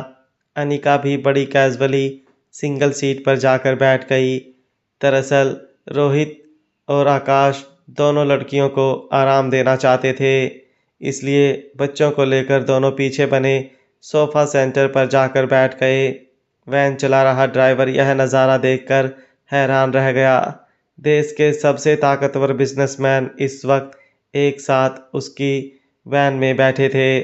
अनिका भी बड़ी कैजुअली सिंगल सीट पर जाकर बैठ गई। दरअसल रोहित और आकाश दोनों लड़कियों को आराम देना चाहते थे, इसलिए बच्चों को लेकर दोनों पीछे बने सोफा सेंटर पर जाकर बैठ गए। वैन चला रहा ड्राइवर यह नज़ारा देखकर हैरान रह गया। देश के सबसे ताकतवर बिजनेसमैन इस वक्त एक साथ उसकी वैन में बैठे थे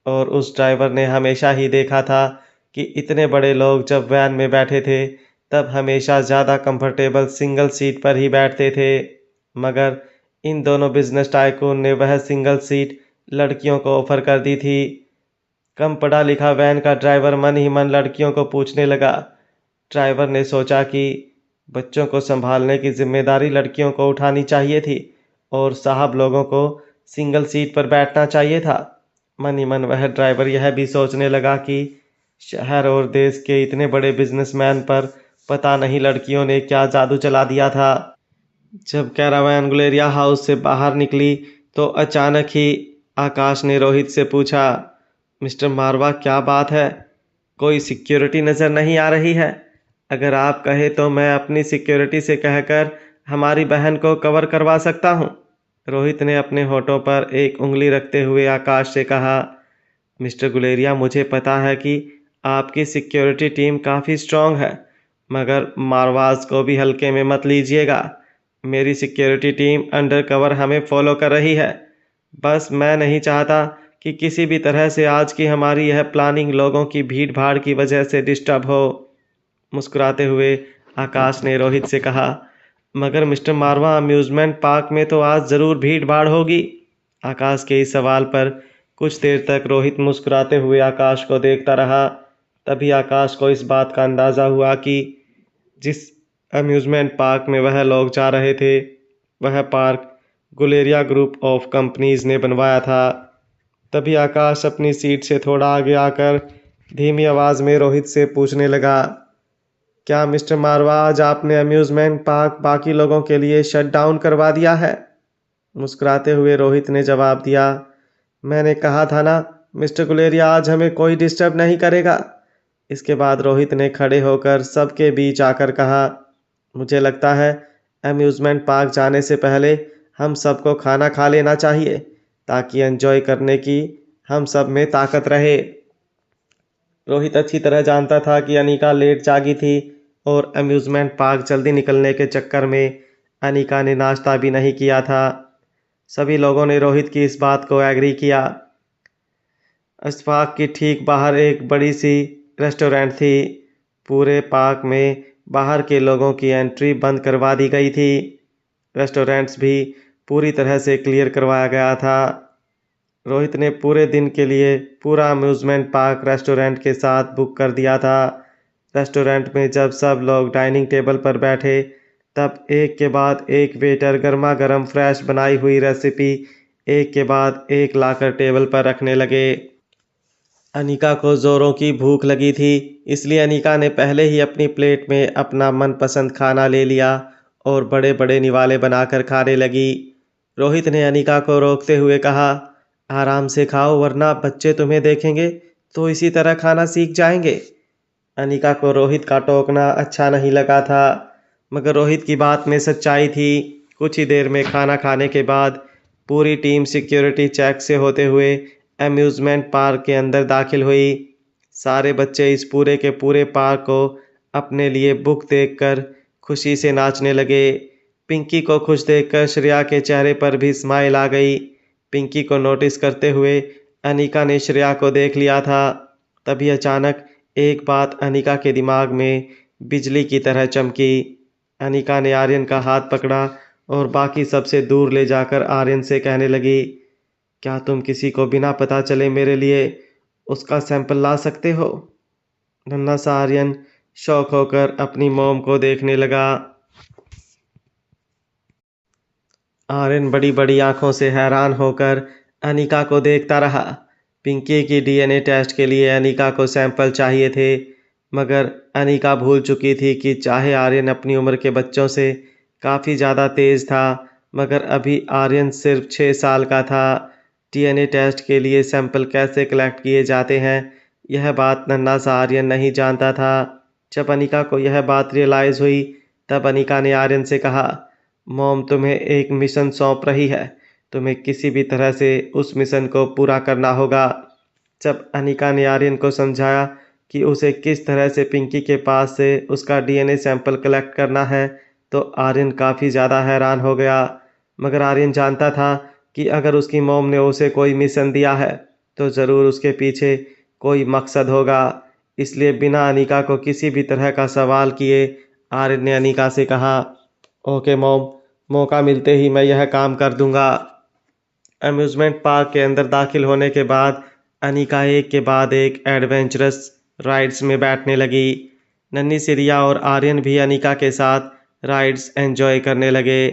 और उस ड्राइवर ने हमेशा ही देखा था कि इतने बड़े लोग जब वैन में बैठे थे तब हमेशा ज़्यादा कंफर्टेबल सिंगल सीट पर ही बैठते थे, मगर इन दोनों बिजनेस टाइकून ने वह सिंगल सीट लड़कियों को ऑफर कर दी थी। कम पढ़ा लिखा वैन का ड्राइवर मन ही मन लड़कियों को पूछने लगा। ड्राइवर ने सोचा कि बच्चों को संभालने की जिम्मेदारी लड़कियों को उठानी चाहिए थी और साहब लोगों को सिंगल सीट पर बैठना चाहिए था। मन ही मन वह ड्राइवर यह भी सोचने लगा कि शहर और देश के इतने बड़े बिजनेसमैन पर पता नहीं लड़कियों ने क्या जादू चला दिया था। जब कैरावैन गुलेरिया हाउस से बाहर निकली तो अचानक ही आकाश ने रोहित से पूछा, मिस्टर मारवा क्या बात है? कोई सिक्योरिटी नज़र नहीं आ रही है? अगर आप कहे तो मैं अपनी सिक्योरिटी से कहकर हमारी बहन को कवर करवा सकता हूँ। रोहित ने अपने होठों पर एक उंगली रखते हुए आकाश से कहा, मिस्टर गुलेरिया मुझे पता है कि आपकी सिक्योरिटी टीम काफ़ी स्ट्रांग है, मगर मारवाज को भी हल्के में मत लीजिएगा। मेरी सिक्योरिटी टीम अंडर कवर हमें फॉलो कर रही है। बस मैं नहीं चाहता कि किसी भी तरह से आज की हमारी यह प्लानिंग लोगों की भीड़ भाड़ की वजह से डिस्टर्ब हो। मुस्कुराते हुए आकाश ने रोहित से कहा, मगर मिस्टर मारवा अम्यूज़मेंट पार्क में तो आज ज़रूर भीड़ भाड़ होगी। आकाश के इस सवाल पर कुछ देर तक रोहित मुस्कुराते हुए आकाश को देखता रहा। तभी आकाश को इस बात का अंदाज़ा हुआ कि जिस अम्यूज़मेंट पार्क में वह लोग जा रहे थे वह park Guleria group of companies ने बनवाया था। तभी आकाश अपनी सीट से थोड़ा आगे आकर धीमी आवाज़ में रोहित से पूछने लगा, क्या मिस्टर मारवा आज आपने अम्यूज़मेंट पार्क बाकी लोगों के लिए शट डाउन करवा दिया है? मुस्कुराते हुए रोहित ने जवाब दिया, मैंने कहा था ना मिस्टर गुलेरिया आज हमें कोई डिस्टर्ब नहीं करेगा। इसके बाद रोहित ने खड़े होकर सबके बीच आकर कहा, मुझे लगता है अम्यूज़मेंट पार्क जाने से पहले हम सबको खाना खा लेना चाहिए ताकि एंजॉय करने की हम सब में ताकत रहे। रोहित अच्छी तरह जानता था कि अनीका लेट जागी थी और अम्यूज़मेंट पार्क जल्दी निकलने के चक्कर में अनीका ने नाश्ता भी नहीं किया था। सभी लोगों ने रोहित की इस बात को एग्री किया। अशफाक की ठीक बाहर एक बड़ी सी रेस्टोरेंट थी। पूरे पार्क में बाहर के लोगों की एंट्री बंद करवा दी गई थी। रेस्टोरेंट्स भी पूरी तरह से क्लियर करवाया गया था। रोहित ने पूरे दिन के लिए पूरा अम्यूज़मेंट पार्क रेस्टोरेंट के साथ बुक कर दिया था। रेस्टोरेंट में जब सब लोग डाइनिंग टेबल पर बैठे तब एक के बाद एक वेटर गर्मा गर्म फ्रेश बनाई हुई रेसिपी एक के बाद एक लाकर टेबल पर रखने लगे। अनीका को ज़ोरों की भूख लगी थी, इसलिए अनीका ने पहले ही अपनी प्लेट में अपना मनपसंद खाना ले लिया और बड़े बड़े निवाले बनाकर खाने लगी। रोहित ने अनीका को रोकते हुए कहा, आराम से खाओ वरना बच्चे तुम्हें देखेंगे तो इसी तरह खाना सीख जाएंगे। अनीका को रोहित का टोकना अच्छा नहीं लगा था, मगर रोहित की बात में सच्चाई थी। कुछ ही देर में खाना खाने के बाद पूरी टीम सिक्योरिटी चेक से होते हुए अम्यूज़मेंट पार्क के अंदर दाखिल हुई। सारे बच्चे इस पूरे के पूरे पार्क को अपने लिए बुक देखकर खुशी से नाचने लगे। पिंकी को खुश देखकर श्रेया के चेहरे पर भी स्माइल आ गई। पिंकी को नोटिस करते हुए अनीका ने श्रेया को देख लिया था। तभी अचानक एक बात अनीका के दिमाग में बिजली की तरह चमकी। अनीका ने आर्यन का हाथ पकड़ा और बाकी सबसे दूर ले जाकर आर्यन से कहने लगी, क्या तुम किसी को बिना पता चले मेरे लिए उसका सैंपल ला सकते हो? नन्हा सा आर्यन शौक होकर अपनी मॉम को देखने लगा। आर्यन बड़ी बड़ी आंखों से हैरान होकर अनीका को देखता रहा। पिंकी की डीएनए टेस्ट के लिए अनीका को सैंपल चाहिए थे, मगर अनीका भूल चुकी थी कि चाहे आर्यन अपनी उम्र के बच्चों से काफ़ी ज़्यादा तेज़ था, मगर अभी आर्यन सिर्फ 6 साल का था। डीएनए टेस्ट के लिए सैंपल कैसे कलेक्ट किए जाते हैं यह बात नन्हा सा आर्यन नहीं जानता था। जब अनीका को यह बात रियलाइज़ हुई तब अनीका ने आर्यन से कहा, मॉम तुम्हें एक मिशन सौंप रही है, तुम्हें किसी भी तरह से उस मिशन को पूरा करना होगा। जब अनिका ने आर्यन को समझाया कि उसे किस तरह से पिंकी के पास से उसका डीएनए सैंपल कलेक्ट करना है, तो आर्यन काफ़ी ज़्यादा हैरान हो गया। मगर आर्यन जानता था कि अगर उसकी मॉम ने उसे कोई मिशन दिया है तो ज़रूर उसके पीछे कोई मकसद होगा। इसलिए बिना अनिका को किसी भी तरह का सवाल किए आर्यन ने अनिका से कहा, ओके मॉम, मौका मिलते ही मैं यह काम कर दूंगा। अम्यूज़मेंट पार्क के अंदर दाखिल होने के बाद अनिका एक के बाद एक एडवेंचरस राइड्स में बैठने लगी। नन्ही सी रिया और आर्यन भी अनिका के साथ राइड्स एंजॉय करने लगे।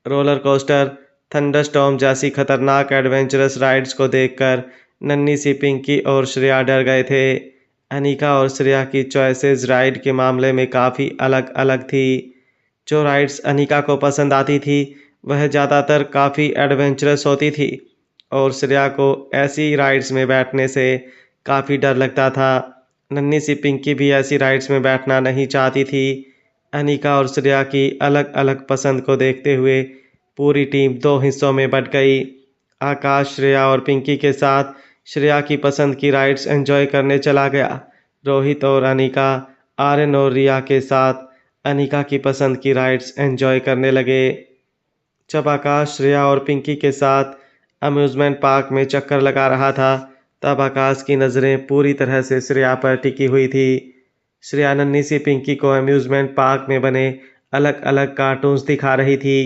रोलर कोस्टर, थंडरस्टॉर्म जैसी खतरनाक एडवेंचरस राइड्स को देखकर नन्ही सी पिंकी और श्रेया डर गए थे। अनिका और श्रेया की चॉइसेस राइड के मामले में काफ़ी अलग अलग थी। जो राइड्स अनिका को पसंद आती थी वह ज़्यादातर काफ़ी एडवेंचरस होती थी और श्रेया को ऐसी राइड्स में बैठने से काफ़ी डर लगता था। नन्ही सी पिंकी भी ऐसी राइड्स में बैठना नहीं चाहती थी। अनिका और श्रेया की अलग अलग पसंद को देखते हुए पूरी टीम दो हिस्सों में बंट गई। आकाश श्रेया और पिंकी के साथ श्रेया की पसंद की राइड्स एंजॉय करने चला गया। रोहित और अनिका आर्यन और रिया के साथ अनिका की पसंद की राइड्स एंजॉय करने लगे। जब आकाश श्रेया और पिंकी के साथ अम्यूज़मेंट पार्क में चक्कर लगा रहा था तब आकाश की नज़रें पूरी तरह से श्रेया पर टिकी हुई थी। श्रेया नन्ही सी पिंकी को अम्यूज़मेंट पार्क में बने अलग अलग कार्टून्स दिखा रही थी।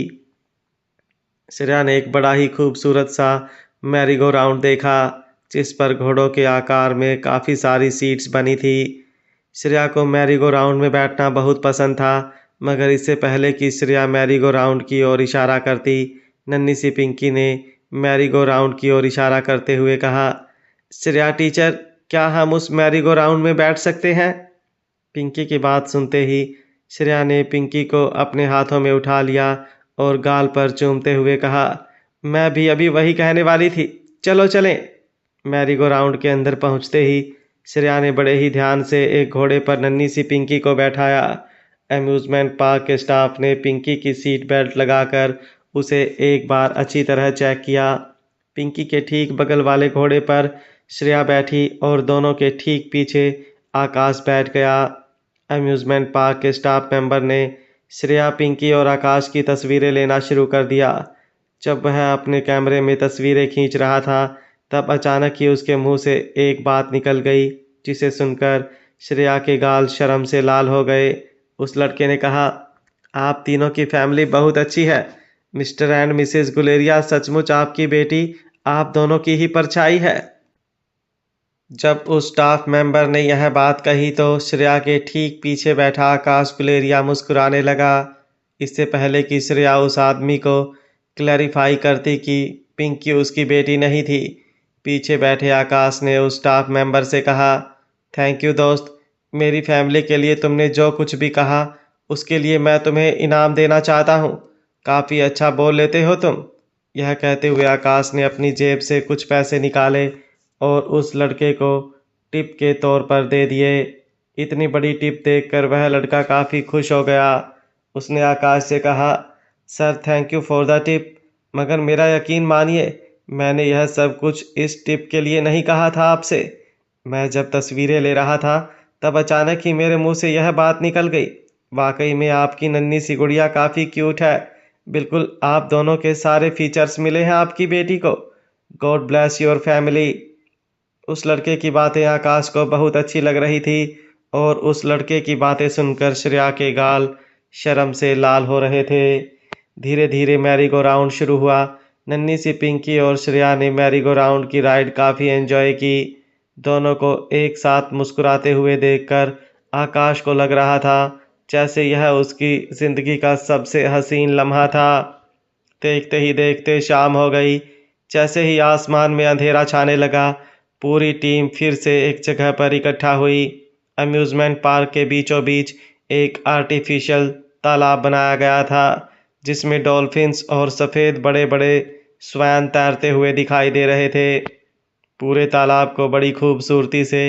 श्रेया ने एक बड़ा ही खूबसूरत सा मैरी गो राउंड देखा जिस पर घोड़ों के आकार में काफ़ी सारी सीट्स बनी थी। श्रेया को मैरी गो राउंड में बैठना बहुत पसंद था, मगर इससे पहले कि श्रेया मैरी गो राउंड की ओर इशारा करती, नन्ही सी पिंकी ने मैरी गो राउंड की ओर इशारा करते हुए कहा, श्रेया टीचर, क्या हम उस मैरी गो राउंड में बैठ सकते हैं? पिंकी की बात सुनते ही श्रेया ने पिंकी को अपने हाथों में उठा लिया और गाल पर चूमते हुए कहा, मैं भी अभी वही कहने वाली थी, चलो चलें। मैरी गो राउंड के अंदर पहुंचते ही श्रेया ने बड़े ही ध्यान से एक घोड़े पर नन्ही सी पिंकी को बैठाया। अम्यूज़मेंट पार्क के स्टाफ ने पिंकी की सीट बेल्ट लगाकर उसे एक बार अच्छी तरह चेक किया। पिंकी के ठीक बगल वाले घोड़े पर श्रेया बैठी और दोनों के ठीक पीछे आकाश बैठ गया। अम्यूज़मेंट पार्क के स्टाफ मेंबर ने श्रेया, पिंकी और आकाश की तस्वीरें लेना शुरू कर दिया। जब वह अपने कैमरे में तस्वीरें खींच रहा था तब अचानक ही उसके मुंह से एक बात निकल गई जिसे सुनकर श्रेया के गाल शर्म से लाल हो गए। उस लड़के ने कहा, आप तीनों की फैमिली बहुत अच्छी है। मिस्टर एंड मिसेस गुलेरिया सचमुच आपकी बेटी आप दोनों की ही परछाई है। जब उस स्टाफ मेंबर ने यह बात कही तो श्रेया के ठीक पीछे बैठा आकाश गुलेरिया मुस्कुराने लगा। इससे पहले कि श्रेया उस आदमी को क्लैरिफाई करती कि पिंकी उसकी बेटी नहीं थी, पीछे बैठे आकाश ने उस स्टाफ मेंबर से कहा, थैंक यू दोस्त, मेरी फैमिली के लिए तुमने जो कुछ भी कहा उसके लिए मैं तुम्हें इनाम देना चाहता हूँ। काफ़ी अच्छा बोल लेते हो तुम। यह कहते हुए आकाश ने अपनी जेब से कुछ पैसे निकाले और उस लड़के को टिप के तौर पर दे दिए। इतनी बड़ी टिप देखकर वह लड़का काफ़ी खुश हो गया। उसने आकाश से कहा, sir thank you for the tip, मगर मेरा यकीन मानिए मैंने यह सब कुछ इस टिप के लिए नहीं कहा था आपसे। मैं जब तस्वीरें ले रहा था तब अचानक ही मेरे मुंह से यह बात निकल गई। वाकई में आपकी नन्ही सी गुड़िया काफ़ी क्यूट है। बिल्कुल आप दोनों के सारे फीचर्स मिले हैं आपकी बेटी को। God bless your family. उस लड़के की बातें आकाश को बहुत अच्छी लग रही थी और उस लड़के की बातें सुनकर श्रेया के गाल शर्म से लाल हो रहे थे। धीरे धीरे मैरी गो राउंड शुरू हुआ। नन्ही सी पिंकी और श्रेया ने मैरी गो राउंड की राइड काफ़ी एंजॉय की। दोनों को एक साथ मुस्कुराते हुए देखकर आकाश को लग रहा था जैसे यह उसकी ज़िंदगी का सबसे हसीन लम्हा था। देखते ही देखते शाम हो गई। जैसे ही आसमान में अंधेरा छाने लगा पूरी टीम फिर से एक जगह पर इकट्ठा हुई। अम्यूज़मेंट पार्क के बीचों बीच एक आर्टिफिशियल तालाब बनाया गया था जिसमें डॉल्फिन्स और सफ़ेद बड़े बड़े स्वैन तैरते हुए दिखाई दे रहे थे। पूरे तालाब को बड़ी खूबसूरती से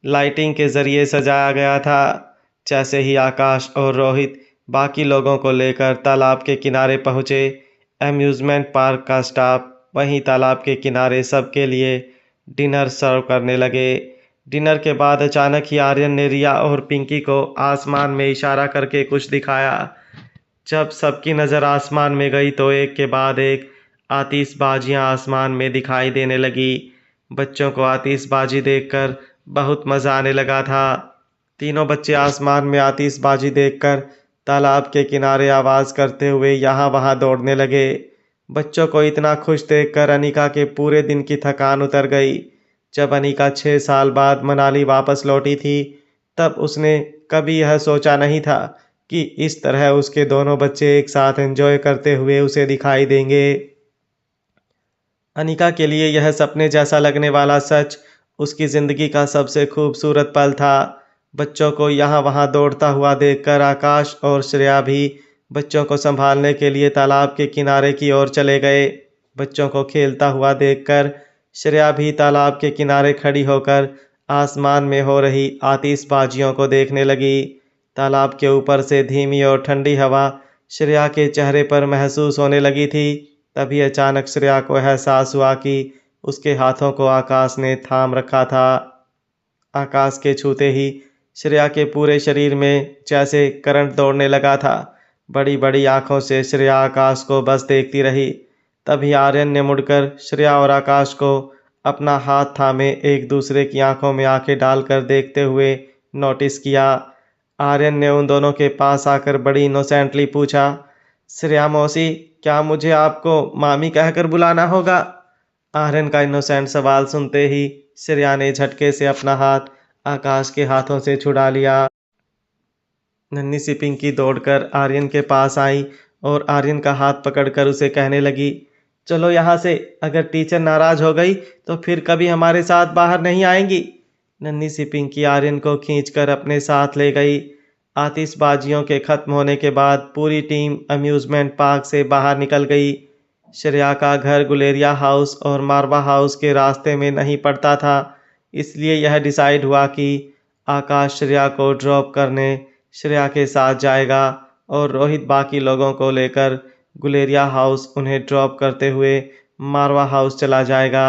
लाइटिंग के ज़रिए सजाया गया था। जैसे ही आकाश और रोहित बाकी लोगों को लेकर तालाब के किनारे पहुँचे। अम्यूज़मेंट पार्क का स्टाफ वहीं तालाब के किनारे सबके लिए डिनर सर्व करने लगे। डिनर के बाद अचानक ही आर्यन ने रिया और पिंकी को आसमान में इशारा करके कुछ दिखाया। जब सबकी नज़र आसमान में गई तो एक के बाद एक आतिशबाजियां आसमान में दिखाई देने लगी। बच्चों को आतिशबाजी देखकर बहुत मज़ा आने लगा था। तीनों बच्चे आसमान में आतिशबाजी देखकर तालाब के किनारे आवाज़ करते हुए यहाँ वहाँ दौड़ने लगे। बच्चों को इतना खुश देखकर अनिका के पूरे दिन की थकान उतर गई। जब अनिका 6 साल बाद मनाली वापस लौटी थी तब उसने कभी यह सोचा नहीं था कि इस तरह उसके दोनों बच्चे एक साथ एंजॉय करते हुए उसे दिखाई देंगे। अनिका के लिए यह सपने जैसा लगने वाला सच उसकी ज़िंदगी का सबसे खूबसूरत पल था। बच्चों को यहाँ वहाँ दौड़ता हुआ देखकर आकाश और श्रेया भी बच्चों को संभालने के लिए तालाब के किनारे की ओर चले गए। बच्चों को खेलता हुआ देखकर श्रेया भी तालाब के किनारे खड़ी होकर आसमान में हो रही आतिशबाजियों को देखने लगी। तालाब के ऊपर से धीमी और ठंडी हवा श्रेया के चेहरे पर महसूस होने लगी थी। तभी अचानक श्रेया को एहसास हुआ कि उसके हाथों को आकाश ने थाम रखा था। आकाश के छूते ही श्रेया के पूरे शरीर में जैसे करंट दौड़ने लगा था। बड़ी बड़ी आंखों से श्रेया आकाश को बस देखती रही। तभी आर्यन ने मुड़कर श्रेया और आकाश को अपना हाथ थामे एक दूसरे की आंखों में आंखें डालकर देखते हुए नोटिस किया। आर्यन ने उन दोनों के पास आकर बड़ी इनोसेंटली पूछा, श्रेया मौसी, क्या मुझे आपको मामी कहकर बुलाना होगा? आर्यन का इनोसेंट सवाल सुनते ही श्रेया ने झटके से अपना हाथ आकाश के हाथों से छुड़ा लिया। नन्ही सी पिंकी दौड़कर आर्यन के पास आई और आर्यन का हाथ पकड़कर उसे कहने लगी, चलो यहाँ से, अगर टीचर नाराज हो गई तो फिर कभी हमारे साथ बाहर नहीं आएंगी। नन्ही सी पिंकी आर्यन को खींचकर अपने साथ ले गई। आतिशबाजियों के खत्म होने के बाद पूरी टीम अम्यूज़मेंट पार्क से बाहर निकल गई। श्रेया का घर गुलेरिया हाउस और मारवा हाउस के रास्ते में नहीं पड़ता था, इसलिए यह डिसाइड हुआ कि आकाश श्रेया को ड्रॉप करने श्रेया के साथ जाएगा और रोहित बाकी लोगों को लेकर गुलेरिया हाउस उन्हें ड्रॉप करते हुए मारवा हाउस चला जाएगा।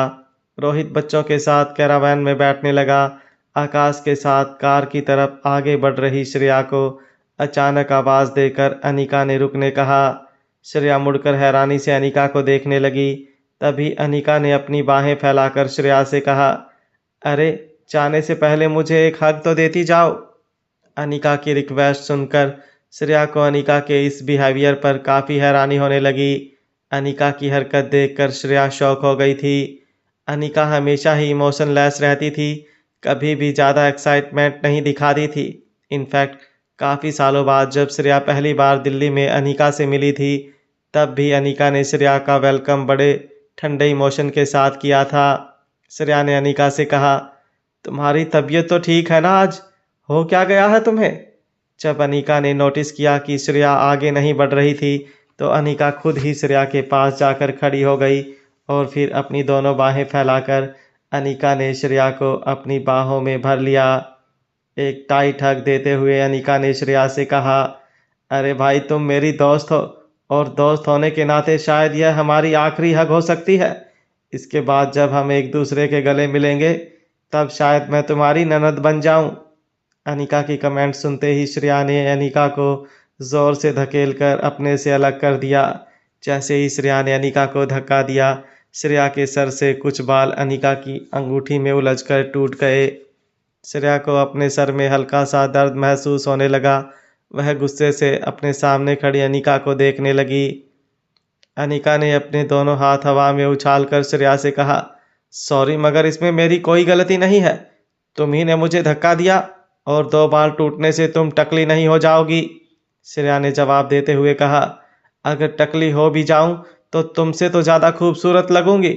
रोहित बच्चों के साथ कैरावैन में बैठने लगा। आकाश के साथ कार की तरफ आगे बढ़ रही श्रेया को अचानक आवाज़ देकर अनिका ने रुकने कहा। श्रेया मुड़कर हैरानी से अनिका को देखने लगी। तभी अनिका ने अपनी बाहें फैलाकर श्रेया से कहा, अरे जाने से पहले मुझे एक हग तो देती जाओ। अनिका की रिक्वेस्ट सुनकर श्रेया को अनिका के इस बिहेवियर पर काफ़ी हैरानी होने लगी। अनिका की हरकत देखकर श्रेया शॉक हो गई थी। अनिका हमेशा ही इमोशनलेस रहती थी, कभी भी ज़्यादा एक्साइटमेंट नहीं दिखाती थी। इनफैक्ट काफ़ी सालों बाद जब श्रेया पहली बार दिल्ली में अनिका से मिली थी तब भी अनिका ने श्रेया का वेलकम बड़े ठंडे इमोशन के साथ किया था। श्रेया ने अनिका से कहा, तुम्हारी तबीयत तो ठीक है ना, आज हो क्या गया है तुम्हें? जब अनिका ने नोटिस किया कि श्रेया आगे नहीं बढ़ रही थी तो अनिका खुद ही श्रेया के पास जाकर खड़ी हो गई और फिर अपनी दोनों बाहें फैलाकर अनिका ने श्रेया को अपनी बाहों में भर लिया। एक टाइट हग देते हुए अनिका ने श्रेया से कहा, अरे भाई, तुम मेरी दोस्त हो और दोस्त होने के नाते शायद यह हमारी आखिरी हग हो सकती है। इसके बाद जब हम एक दूसरे के गले मिलेंगे तब शायद मैं तुम्हारी ननद बन जाऊं। अनिका की कमेंट सुनते ही श्रेया ने अनिका को ज़ोर से धकेलकर अपने से अलग कर दिया। जैसे ही श्रेया ने अनिका को धक्का दिया, श्रेया के सर से कुछ बाल अनिका की अंगूठी में उलझकर टूट गए। श्रेया को अपने सर में हल्का सा दर्द महसूस होने लगा। वह गुस्से से अपने सामने खड़ी अनिका को देखने लगी। अनिका ने अपने दोनों हाथ हवा में उछालकर श्रेया से कहा, सॉरी, मगर इसमें मेरी कोई गलती नहीं है। तुम ही ने मुझे धक्का दिया और 2 बाल टूटने से तुम टकली नहीं हो जाओगी। श्रेया ने जवाब देते हुए कहा, अगर टकली हो भी जाऊं तो तुमसे तो ज़्यादा खूबसूरत लगूंगी।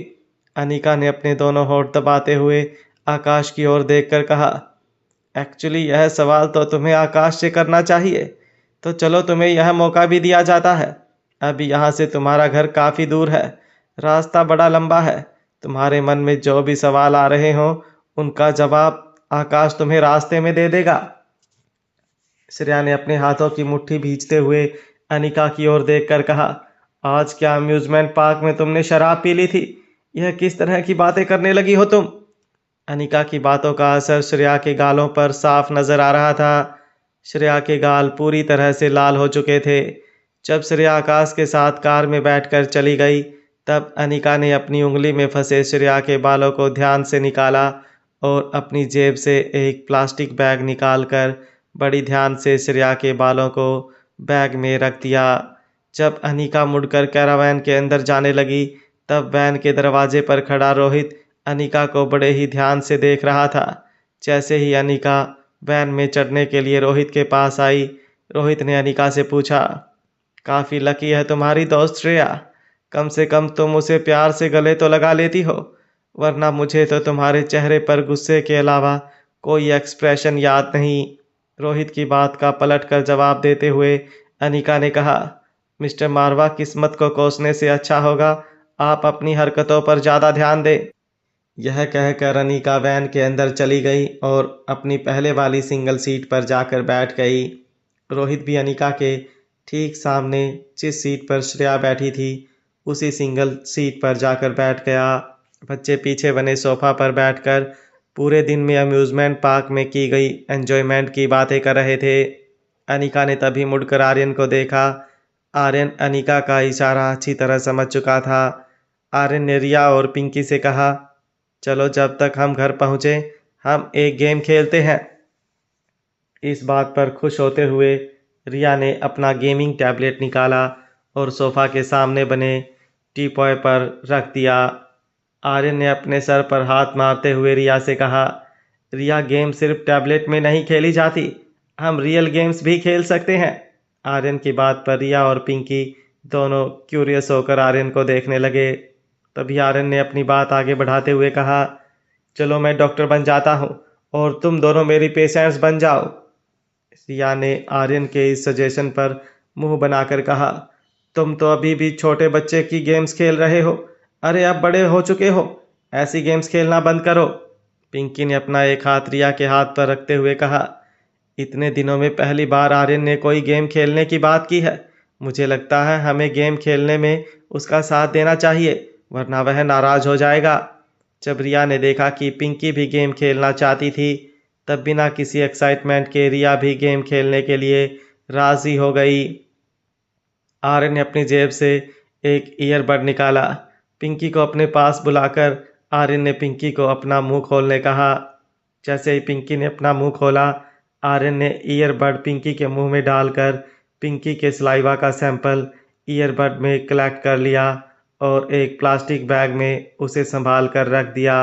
अनिका ने अपने दोनों होंठ दबाते हुए आकाश की ओर देखकर कहा, एक्चुअली यह सवाल तो तुम्हें आकाश से करना चाहिए, तो चलो तुम्हें यह मौका भी दिया जाता है। अभी यहाँ से तुम्हारा घर काफ़ी दूर है, रास्ता बड़ा लंबा है। तुम्हारे मन में जो भी सवाल आ रहे हों उनका जवाब आकाश तुम्हें रास्ते में दे देगा। श्रेया ने अपने हाथों की मुट्ठी भींचते हुए अनिका की ओर देखकर कहा, आज क्या अम्यूजमेंट पार्क में तुमने शराब पी ली थी? यह किस तरह की बातें करने लगी हो तुम? अनिका की बातों का असर श्रेया के गालों पर साफ नजर आ रहा था। श्रेया के गाल पूरी तरह से लाल हो चुके थे। जब श्रेया आकाश के साथ कार में बैठकर चली गई, तब अनिका ने अपनी उंगली में फंसे श्रेया के बालों को ध्यान से निकाला और अपनी जेब से एक प्लास्टिक बैग निकालकर बड़ी ध्यान से श्रेया के बालों को बैग में रख दिया। जब अनिका मुड़कर कैरावैन के अंदर जाने लगी, तब वैन के दरवाजे पर खड़ा रोहित अनिका को बड़े ही ध्यान से देख रहा था। जैसे ही अनिका वैन में चढ़ने के लिए रोहित के पास आई, रोहित ने अनिका से पूछा, काफ़ी लकी है तुम्हारी दोस्त श्रेया, कम से कम तुम उसे प्यार से गले तो लगा लेती हो, वरना मुझे तो तुम्हारे चेहरे पर गुस्से के अलावा कोई एक्सप्रेशन याद नहीं। रोहित की बात का पलट कर जवाब देते हुए अनिका ने कहा, मिस्टर मारवा, किस्मत को कोसने से अच्छा होगा आप अपनी हरकतों पर ज़्यादा ध्यान दें। यह कहकर अनिका वैन के अंदर चली गई और अपनी पहले वाली सिंगल सीट पर जाकर बैठ गई। रोहित भी अनिका के ठीक सामने जिस सीट पर श्रेया बैठी थी, उसी सिंगल सीट पर जाकर बैठ गया। बच्चे पीछे बने सोफा पर बैठकर पूरे दिन में अम्यूज़मेंट पार्क में की गई एंजॉयमेंट की बातें कर रहे थे। अनिका ने तभी मुड़कर आर्यन को देखा। आर्यन अनिका का इशारा अच्छी तरह समझ चुका था। आर्यन ने रिया और पिंकी से कहा, चलो जब तक हम घर पहुँचे हम एक गेम खेलते हैं। इस बात पर खुश होते हुए रिया ने अपना गेमिंग टैबलेट निकाला और सोफा के सामने बने टीपॉय पर रख दिया। आर्यन ने अपने सर पर हाथ मारते हुए रिया से कहा, रिया, गेम सिर्फ टैबलेट में नहीं खेली जाती, हम रियल गेम्स भी खेल सकते हैं। आर्यन की बात पर रिया और पिंकी दोनों क्यूरियस होकर आर्यन को देखने लगे। तभी आर्यन ने अपनी बात आगे बढ़ाते हुए कहा, चलो मैं डॉक्टर बन जाता हूँ और तुम दोनों मेरी पेशेंट्स बन जाओ। रिया ने आर्यन के इस सजेशन पर मुंह बनाकर कहा, तुम तो अभी भी छोटे बच्चे की गेम्स खेल रहे हो, अरे अब बड़े हो चुके हो, ऐसी गेम्स खेलना बंद करो। पिंकी ने अपना एक हाथ रिया के हाथ पर रखते हुए कहा, इतने दिनों में पहली बार आर्यन ने कोई गेम खेलने की बात की है। मुझे लगता है हमें गेम खेलने में उसका साथ देना चाहिए, वरना वह नाराज हो जाएगा। जब रिया ने देखा कि पिंकी भी गेम खेलना चाहती थी, तब बिना किसी एक्साइटमेंट के रिया भी गेम खेलने के लिए राजी हो गई। आर्यन ने अपनी जेब से एक ईयरबड निकाला। पिंकी को अपने पास बुलाकर आर्यन ने पिंकी को अपना मुंह खोलने कहा। जैसे ही पिंकी ने अपना मुंह खोला, आर्यन ने ईयरबड पिंकी के मुंह में डालकर पिंकी के सलाइवा का सैंपल ईयरबड में कलेक्ट कर लिया और एक प्लास्टिक बैग में उसे संभाल कर रख दिया।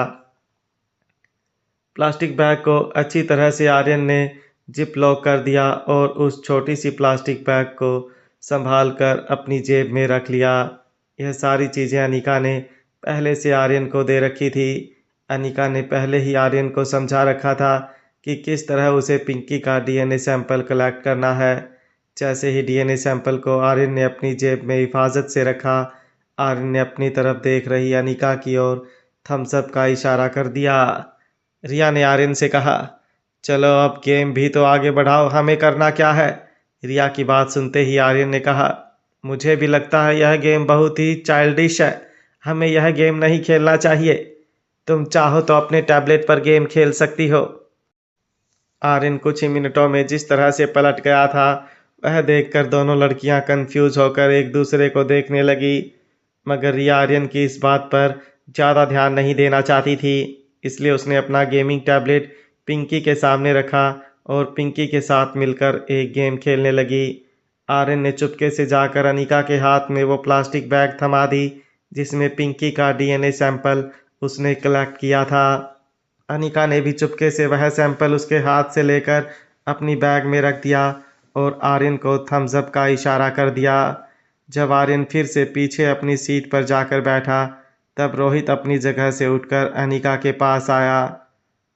प्लास्टिक बैग को अच्छी तरह से आर्यन ने जिप लॉक कर दिया और उस छोटी सी प्लास्टिक बैग को संभाल कर अपनी जेब में रख लिया। यह सारी चीज़ें अनिका ने पहले से आर्यन को दे रखी थी। अनिका ने पहले ही आर्यन को समझा रखा था कि किस तरह उसे पिंकी का डीएनए सैंपल कलेक्ट करना है। जैसे ही डीएनए सैंपल को आर्यन ने अपनी जेब में हिफाजत से रखा, आर्यन ने अपनी तरफ देख रही अनिका की ओर थम्स अप का इशारा कर दिया। रिया ने आर्यन से कहा, चलो अब गेम भी तो आगे बढ़ाओ, हमें करना क्या है। रिया की बात सुनते ही आर्यन ने कहा, मुझे भी लगता है यह गेम बहुत ही चाइल्डिश है, हमें यह गेम नहीं खेलना चाहिए। तुम चाहो तो अपने टैबलेट पर गेम खेल सकती हो। आर्यन कुछ ही मिनटों में जिस तरह से पलट गया था, वह देखकर दोनों लड़कियां कंफ्यूज होकर एक दूसरे को देखने लगी। मगर रिया आर्यन की इस बात पर ज़्यादा ध्यान नहीं देना चाहती थी, इसलिए उसने अपना गेमिंग टैबलेट पिंकी के सामने रखा और पिंकी के साथ मिलकर एक गेम खेलने लगी। आर्यन ने चुपके से जाकर अनिका के हाथ में वो प्लास्टिक बैग थमा दी जिसमें पिंकी का डीएनए सैंपल उसने कलेक्ट किया था। अनिका ने भी चुपके से वह सैंपल उसके हाथ से लेकर अपनी बैग में रख दिया और आर्यन को थम्स अप का इशारा कर दिया। जब आर्यन फिर से पीछे अपनी सीट पर जाकर बैठा, तब रोहित अपनी जगह से उठकर अनिका के पास आया।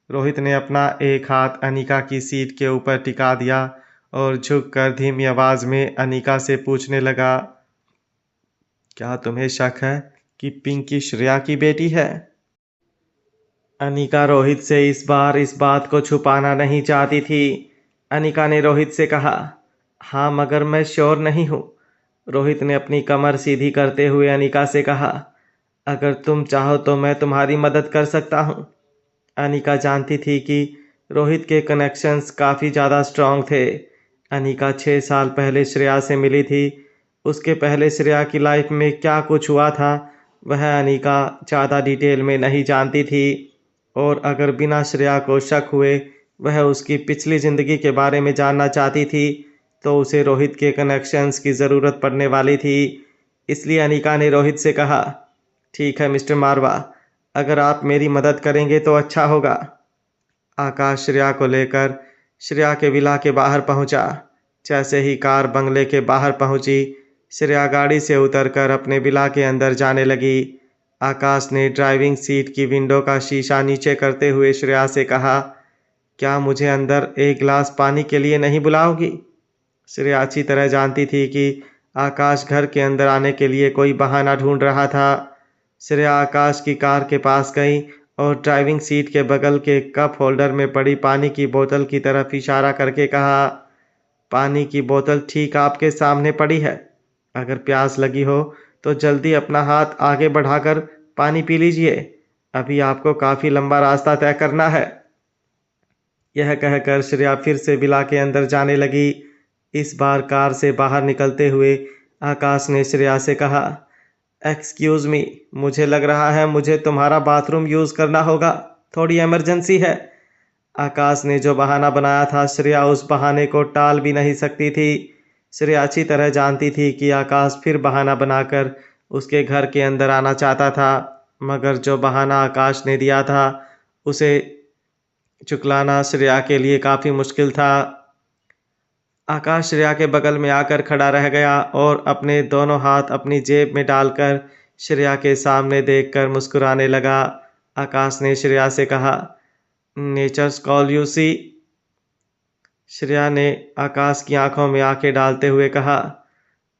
रोहित ने अपना एक हाथ अनिका की सीट के ऊपर टिका दिया और झुककर धीमी आवाज में अनिका से पूछने लगा, क्या तुम्हें शक है कि पिंकी श्रेया की बेटी है? अनिका रोहित से इस बार इस बात को छुपाना नहीं चाहती थी। अनिका ने रोहित से कहा। हाँ, मगर मैं श्योर नहीं हूँ। रोहित ने अपनी कमर सीधी करते हुए अनिका से कहा। अगर तुम चाहो तो मैं तुम्हारी मदद कर सकता हूँ। अनिका जानती थी कि रोहित के कनेक्शंस काफ़ी ज़्यादा स्ट्रांग थे। अनिका 6 साल पहले श्रेया से मिली थी। उसके पहले श्रेया की लाइफ में क्या कुछ हुआ था वह अनिका ज़्यादा डिटेल में नहीं जानती थी, और अगर बिना श्रेया को शक हुए वह उसकी पिछली ज़िंदगी के बारे में जानना चाहती थी तो उसे रोहित के कनेक्शंस की ज़रूरत पड़ने वाली थी। इसलिए अनिका ने रोहित से कहा, ठीक है मिस्टर मारवा, अगर आप मेरी मदद करेंगे तो अच्छा होगा। आकाश श्रेया को लेकर श्रेया के विला के बाहर पहुंचा। जैसे ही कार बंगले के बाहर पहुंची, श्रेया गाड़ी से उतरकर अपने विला के अंदर जाने लगी। आकाश ने ड्राइविंग सीट की विंडो का शीशा नीचे करते हुए श्रेया से कहा, क्या मुझे अंदर एक गिलास पानी के लिए नहीं बुलाओगी? श्रेया अच्छी तरह जानती थी कि आकाश घर के अंदर आने के लिए कोई बहाना ढूंढ रहा था। श्रेया आकाश की कार के पास गई और ड्राइविंग सीट के बगल के कप होल्डर में पड़ी पानी की बोतल की तरफ इशारा करके कहा, पानी की बोतल ठीक आपके सामने पड़ी है। अगर प्यास लगी हो तो जल्दी अपना हाथ आगे बढ़ाकर पानी पी लीजिए। अभी आपको काफ़ी लंबा रास्ता तय करना है। यह कहकर श्रेया फिर से विला के अंदर जाने लगी। इस बार कार से बाहर निकलते हुए आकाश ने श्रेया से कहा, एक्सक्यूज़ मी, मुझे लग रहा है मुझे तुम्हारा बाथरूम यूज़ करना होगा, थोड़ी इमरजेंसी है। आकाश ने जो बहाना बनाया था श्रेया उस बहाने को टाल भी नहीं सकती थी। श्रेया अच्छी तरह जानती थी कि आकाश फिर बहाना बनाकर उसके घर के अंदर आना चाहता था, मगर जो बहाना आकाश ने दिया था उसे चुकलाना श्रेया के लिए काफ़ी मुश्किल था। आकाश श्रेया के बगल में आकर खड़ा रह गया और अपने दोनों हाथ अपनी जेब में डालकर श्रेया के सामने देखकर मुस्कुराने लगा। आकाश ने श्रेया से कहा, nature's call you see. Shreya ने आकाश की आंखों में आंखें डालते हुए कहा,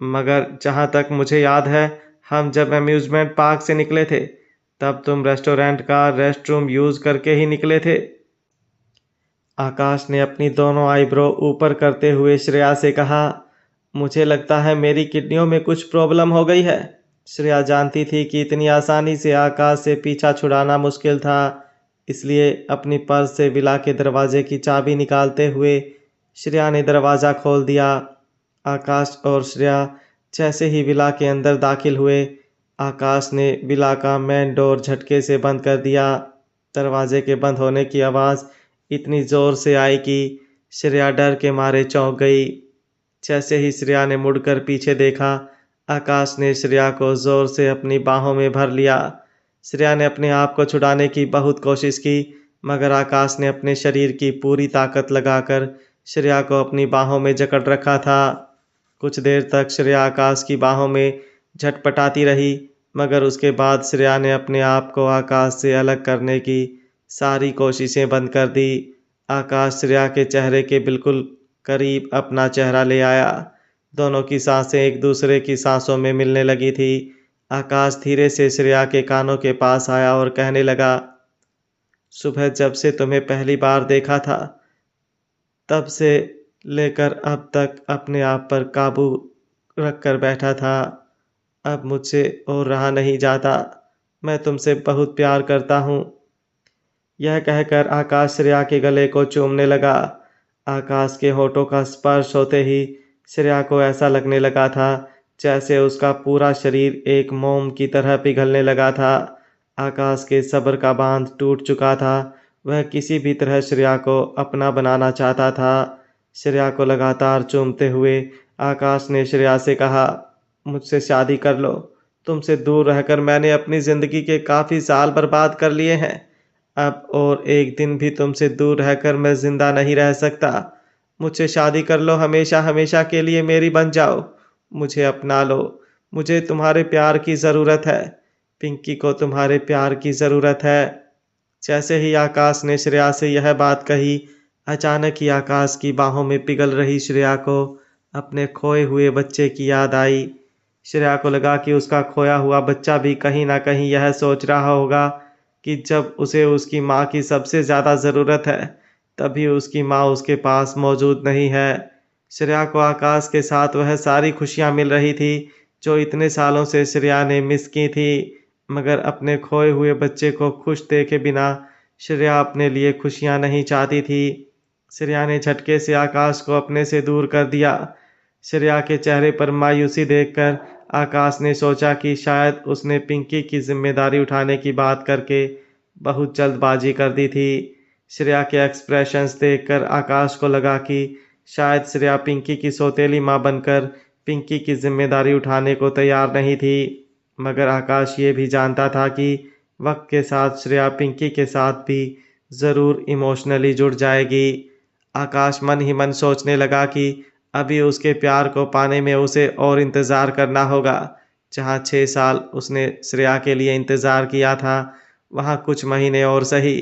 मगर जहाँ तक मुझे याद है हम जब अम्यूज़मेंट पार्क से निकले थे तब तुम रेस्टोरेंट का रेस्टरूम यूज़ करके ही निकले थे। आकाश ने अपनी दोनों आईब्रो ऊपर करते हुए श्रेया से कहा, मुझे लगता है मेरी किडनियों में कुछ प्रॉब्लम हो गई है। श्रेया जानती थी कि इतनी आसानी से आकाश से पीछा छुड़ाना मुश्किल था, इसलिए अपनी पर्स से विला के दरवाजे की चाबी निकालते हुए श्रेया ने दरवाज़ा खोल दिया। आकाश और श्रेया जैसे ही विला के अंदर दाखिल हुए, आकाश ने विला का मेन डोर झटके से बंद कर दिया। दरवाजे के बंद होने की आवाज़ इतनी ज़ोर से आई कि श्रेया डर के मारे चौंक गई। जैसे ही श्रेया ने मुड़कर पीछे देखा, आकाश ने श्रेया को ज़ोर से अपनी बाहों में भर लिया। श्रेया ने अपने आप को छुड़ाने की बहुत कोशिश की, मगर आकाश ने अपने शरीर की पूरी ताकत लगाकर श्रेया को अपनी बाहों में जकड़ रखा था। कुछ देर तक श्रेया आकाश की बाहों में झटपटाती रही, मगर उसके बाद श्रेया ने अपने आप को आकाश से अलग करने की सारी कोशिशें बंद कर दी। आकाश श्रेया के चेहरे के बिल्कुल करीब अपना चेहरा ले आया। दोनों की सांसें एक दूसरे की सांसों में मिलने लगी थी। आकाश धीरे से श्रेया के कानों के पास आया और कहने लगा, सुबह जब से तुम्हें पहली बार देखा था तब से लेकर अब तक अपने आप पर काबू रख कर बैठा था। अब मुझसे और रहा नहीं जाता। मैं तुमसे बहुत प्यार करता हूँ। यह कहकर आकाश श्रेया के गले को चूमने लगा। आकाश के होठों का स्पर्श होते ही श्रेया को ऐसा लगने लगा था जैसे उसका पूरा शरीर एक मोम की तरह पिघलने लगा था। आकाश के सब्र का बांध टूट चुका था। वह किसी भी तरह श्रेया को अपना बनाना चाहता था। श्रेया को लगातार चूमते हुए आकाश ने श्रेया से कहा, मुझसे शादी कर लो। तुमसे दूर रहकर मैंने अपनी ज़िंदगी के काफ़ी साल बर्बाद कर लिए हैं। अब और एक दिन भी तुमसे दूर रहकर मैं ज़िंदा नहीं रह सकता। मुझसे शादी कर लो, हमेशा हमेशा के लिए मेरी बन जाओ। मुझे अपना लो। मुझे तुम्हारे प्यार की ज़रूरत है। पिंकी को तुम्हारे प्यार की ज़रूरत है। जैसे ही आकाश ने श्रेया से यह बात कही, अचानक ही आकाश की बाहों में पिघल रही श्रेया को अपने खोए हुए बच्चे की याद आई। श्रेया को लगा कि उसका खोया हुआ बच्चा भी कहीं ना कहीं यह सोच रहा होगा कि जब उसे उसकी माँ की सबसे ज़्यादा ज़रूरत है, तभी उसकी माँ उसके पास मौजूद नहीं है। श्रेया को आकाश के साथ वह सारी खुशियाँ मिल रही थी जो इतने सालों से श्रेया ने मिस की थी, मगर अपने खोए हुए बच्चे को खुश देखे बिना श्रेया अपने लिए खुशियाँ नहीं चाहती थी। श्रेया ने झटके से आकाश को अपने से दूर कर दिया। श्रेया के चेहरे पर मायूसी देखकर आकाश ने सोचा कि शायद उसने पिंकी की जिम्मेदारी उठाने की बात करके बहुत जल्दबाजी कर दी थी। श्रेया के एक्सप्रेशंस देखकर आकाश को लगा कि शायद श्रेया पिंकी की सौतेली माँ बनकर पिंकी की जिम्मेदारी उठाने को तैयार नहीं थी, मगर आकाश ये भी जानता था कि वक्त के साथ श्रेया पिंकी के साथ भी ज़रूर इमोशनली जुड़ जाएगी। आकाश मन ही मन सोचने लगा कि अभी उसके प्यार को पाने में उसे और इंतज़ार करना होगा। जहाँ 6 साल उसने श्रेया के लिए इंतज़ार किया था, वहाँ कुछ महीने और सही।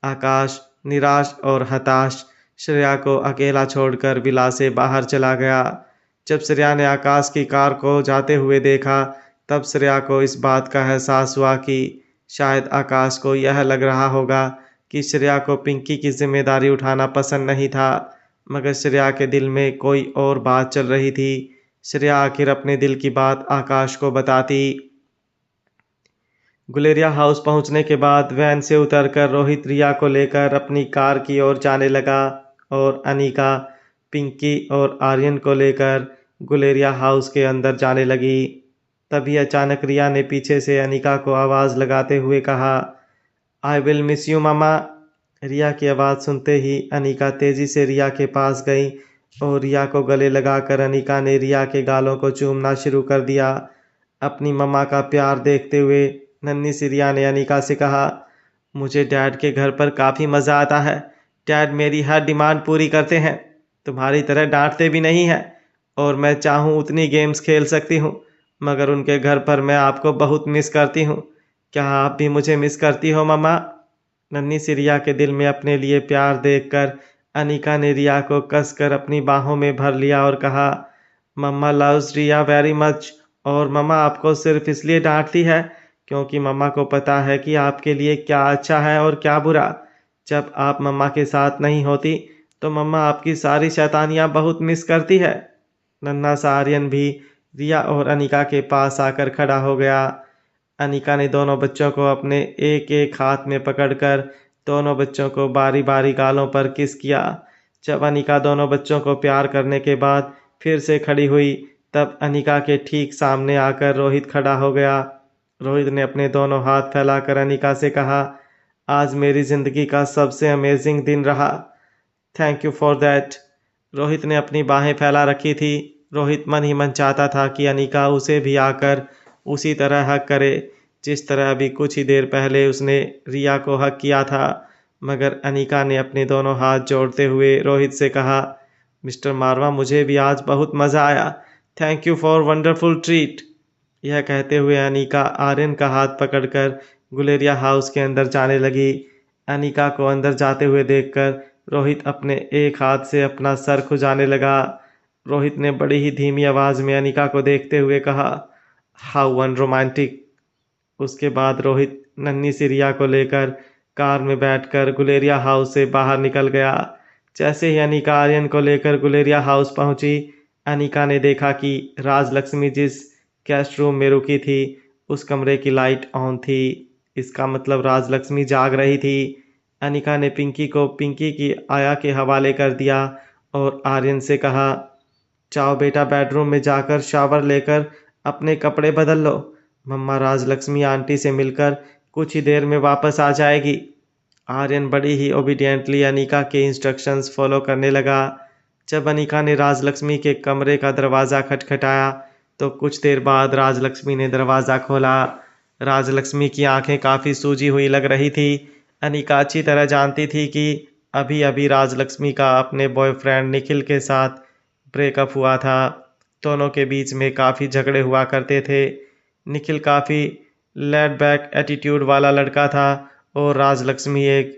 आकाश निराश और हताश श्रेया को अकेला छोड़कर विला से बाहर चला गया। जब श्रेया ने आकाश की कार को जाते हुए देखा, तब श्रेया को इस बात का एहसास हुआ कि शायद आकाश को यह लग रहा होगा कि श्रेया को पिंकी की जिम्मेदारी उठाना पसंद नहीं था, मगर श्रेया के दिल में कोई और बात चल रही थी। श्रेया आखिर अपने दिल की बात आकाश को बताती। गुलेरिया हाउस पहुंचने के बाद वैन से उतरकर रोहित रिया को लेकर अपनी कार की ओर जाने लगा और अनीका पिंकी और आर्यन को लेकर गुलेरिया हाउस के अंदर जाने लगी। तभी अचानक रिया ने पीछे से अनीका को आवाज़ लगाते हुए कहा, आई विल मिस यू मामा। रिया की आवाज़ सुनते ही अनीका तेज़ी से रिया के पास गई और रिया को गले लगाकर अनीका ने रिया के गालों को चूमना शुरू कर दिया। अपनी मम्मा का प्यार देखते हुए नन्ही सी रिया ने अनीका से कहा, मुझे डैड के घर पर काफ़ी मज़ा आता है। डैड मेरी हर डिमांड पूरी करते हैं, तुम्हारी तरह डांटते भी नहीं हैं, और मैं चाहूँ उतनी गेम्स खेल सकती हूँ, मगर उनके घर पर मैं आपको बहुत मिस करती हूँ। क्या आप भी मुझे मिस करती हो मम्मा? नन्ही सी रिया के दिल में अपने लिए प्यार देखकर अनीका ने रिया को कसकर अपनी बाहों में भर लिया और कहा, मम्मा लव्स रिया वेरी मच, और मम्मा आपको सिर्फ इसलिए डांटती है क्योंकि मम्मा को पता है कि आपके लिए क्या अच्छा है और क्या बुरा। जब आप मम्मा के साथ नहीं होती तो मम्मा आपकी सारी शैतानियाँ बहुत मिस करती है। नन्हा सा आर्यन भी रिया और अनीका के पास आकर खड़ा हो गया। अनीका ने दोनों बच्चों को अपने एक एक हाथ में पकड़कर दोनों बच्चों को बारी बारी गालों पर किस किया। जब अनीका दोनों बच्चों को प्यार करने के बाद फिर से खड़ी हुई, तब अनीका के ठीक सामने आकर रोहित खड़ा हो गया। रोहित ने अपने दोनों हाथ फैलाकर अनीका से कहा, आज मेरी ज़िंदगी का सबसे अमेजिंग दिन रहा। Thank you for that. Rohit ने अपनी बाहें फैला रखी थी। रोहित मन ही मन चाहता था कि अनीका उसे भी आकर उसी तरह हक करे जिस तरह अभी कुछ ही देर पहले उसने रिया को हक किया था, मगर अनीका ने अपने दोनों हाथ जोड़ते हुए रोहित से कहा, मिस्टर मारवा मुझे भी आज बहुत मज़ा आया। Thank you for wonderful treat. यह कहते हुए अनीका आर्यन का हाथ पकड़कर गुलेरिया हाउस के अंदर जाने लगी। अनीका को अंदर जाते हुए देखकर रोहित अपने एक हाथ से अपना सर खुजाने लगा। रोहित ने बड़ी ही धीमी आवाज़ में अनीका को देखते हुए कहा, हाउ अनरोमांटिक। उसके बाद रोहित नन्ही सी रिया को लेकर कार में बैठकर गुलेरिया हाउस से बाहर निकल गया। जैसे ही अनीका आर्यन को लेकर गुलेरिया हाउस पहुंची, अनीका ने देखा कि राजलक्ष्मी जिस गेस्ट रूम में रुकी थी उस कमरे की लाइट ऑन थी। इसका मतलब राजलक्ष्मी जाग रही थी। अनीका ने पिंकी को पिंकी की आया के हवाले कर दिया और आर्यन से कहा, जाओ बेटा बेडरूम में जाकर शावर लेकर अपने कपड़े बदल लो। मम्मा राजलक्ष्मी आंटी से मिलकर कुछ ही देर में वापस आ जाएगी। आर्यन बड़ी ही ओबीडियंटली अनीका के इंस्ट्रक्शंस फॉलो करने लगा। जब अनीका ने राजलक्ष्मी के कमरे का दरवाज़ा खटखटाया तो कुछ देर बाद राजलक्ष्मी ने दरवाज़ा खोला। राजलक्ष्मी की आंखें काफ़ी सूजी हुई लग रही थी। अनीका अच्छी तरह जानती थी कि अभी अभी राजलक्ष्मी का अपने बॉयफ्रेंड निखिल के साथ ब्रेकअप हुआ था। दोनों के बीच में काफ़ी झगड़े हुआ करते थे। निखिल काफ़ी लेड बैक एटीट्यूड वाला लड़का था और राजलक्ष्मी एक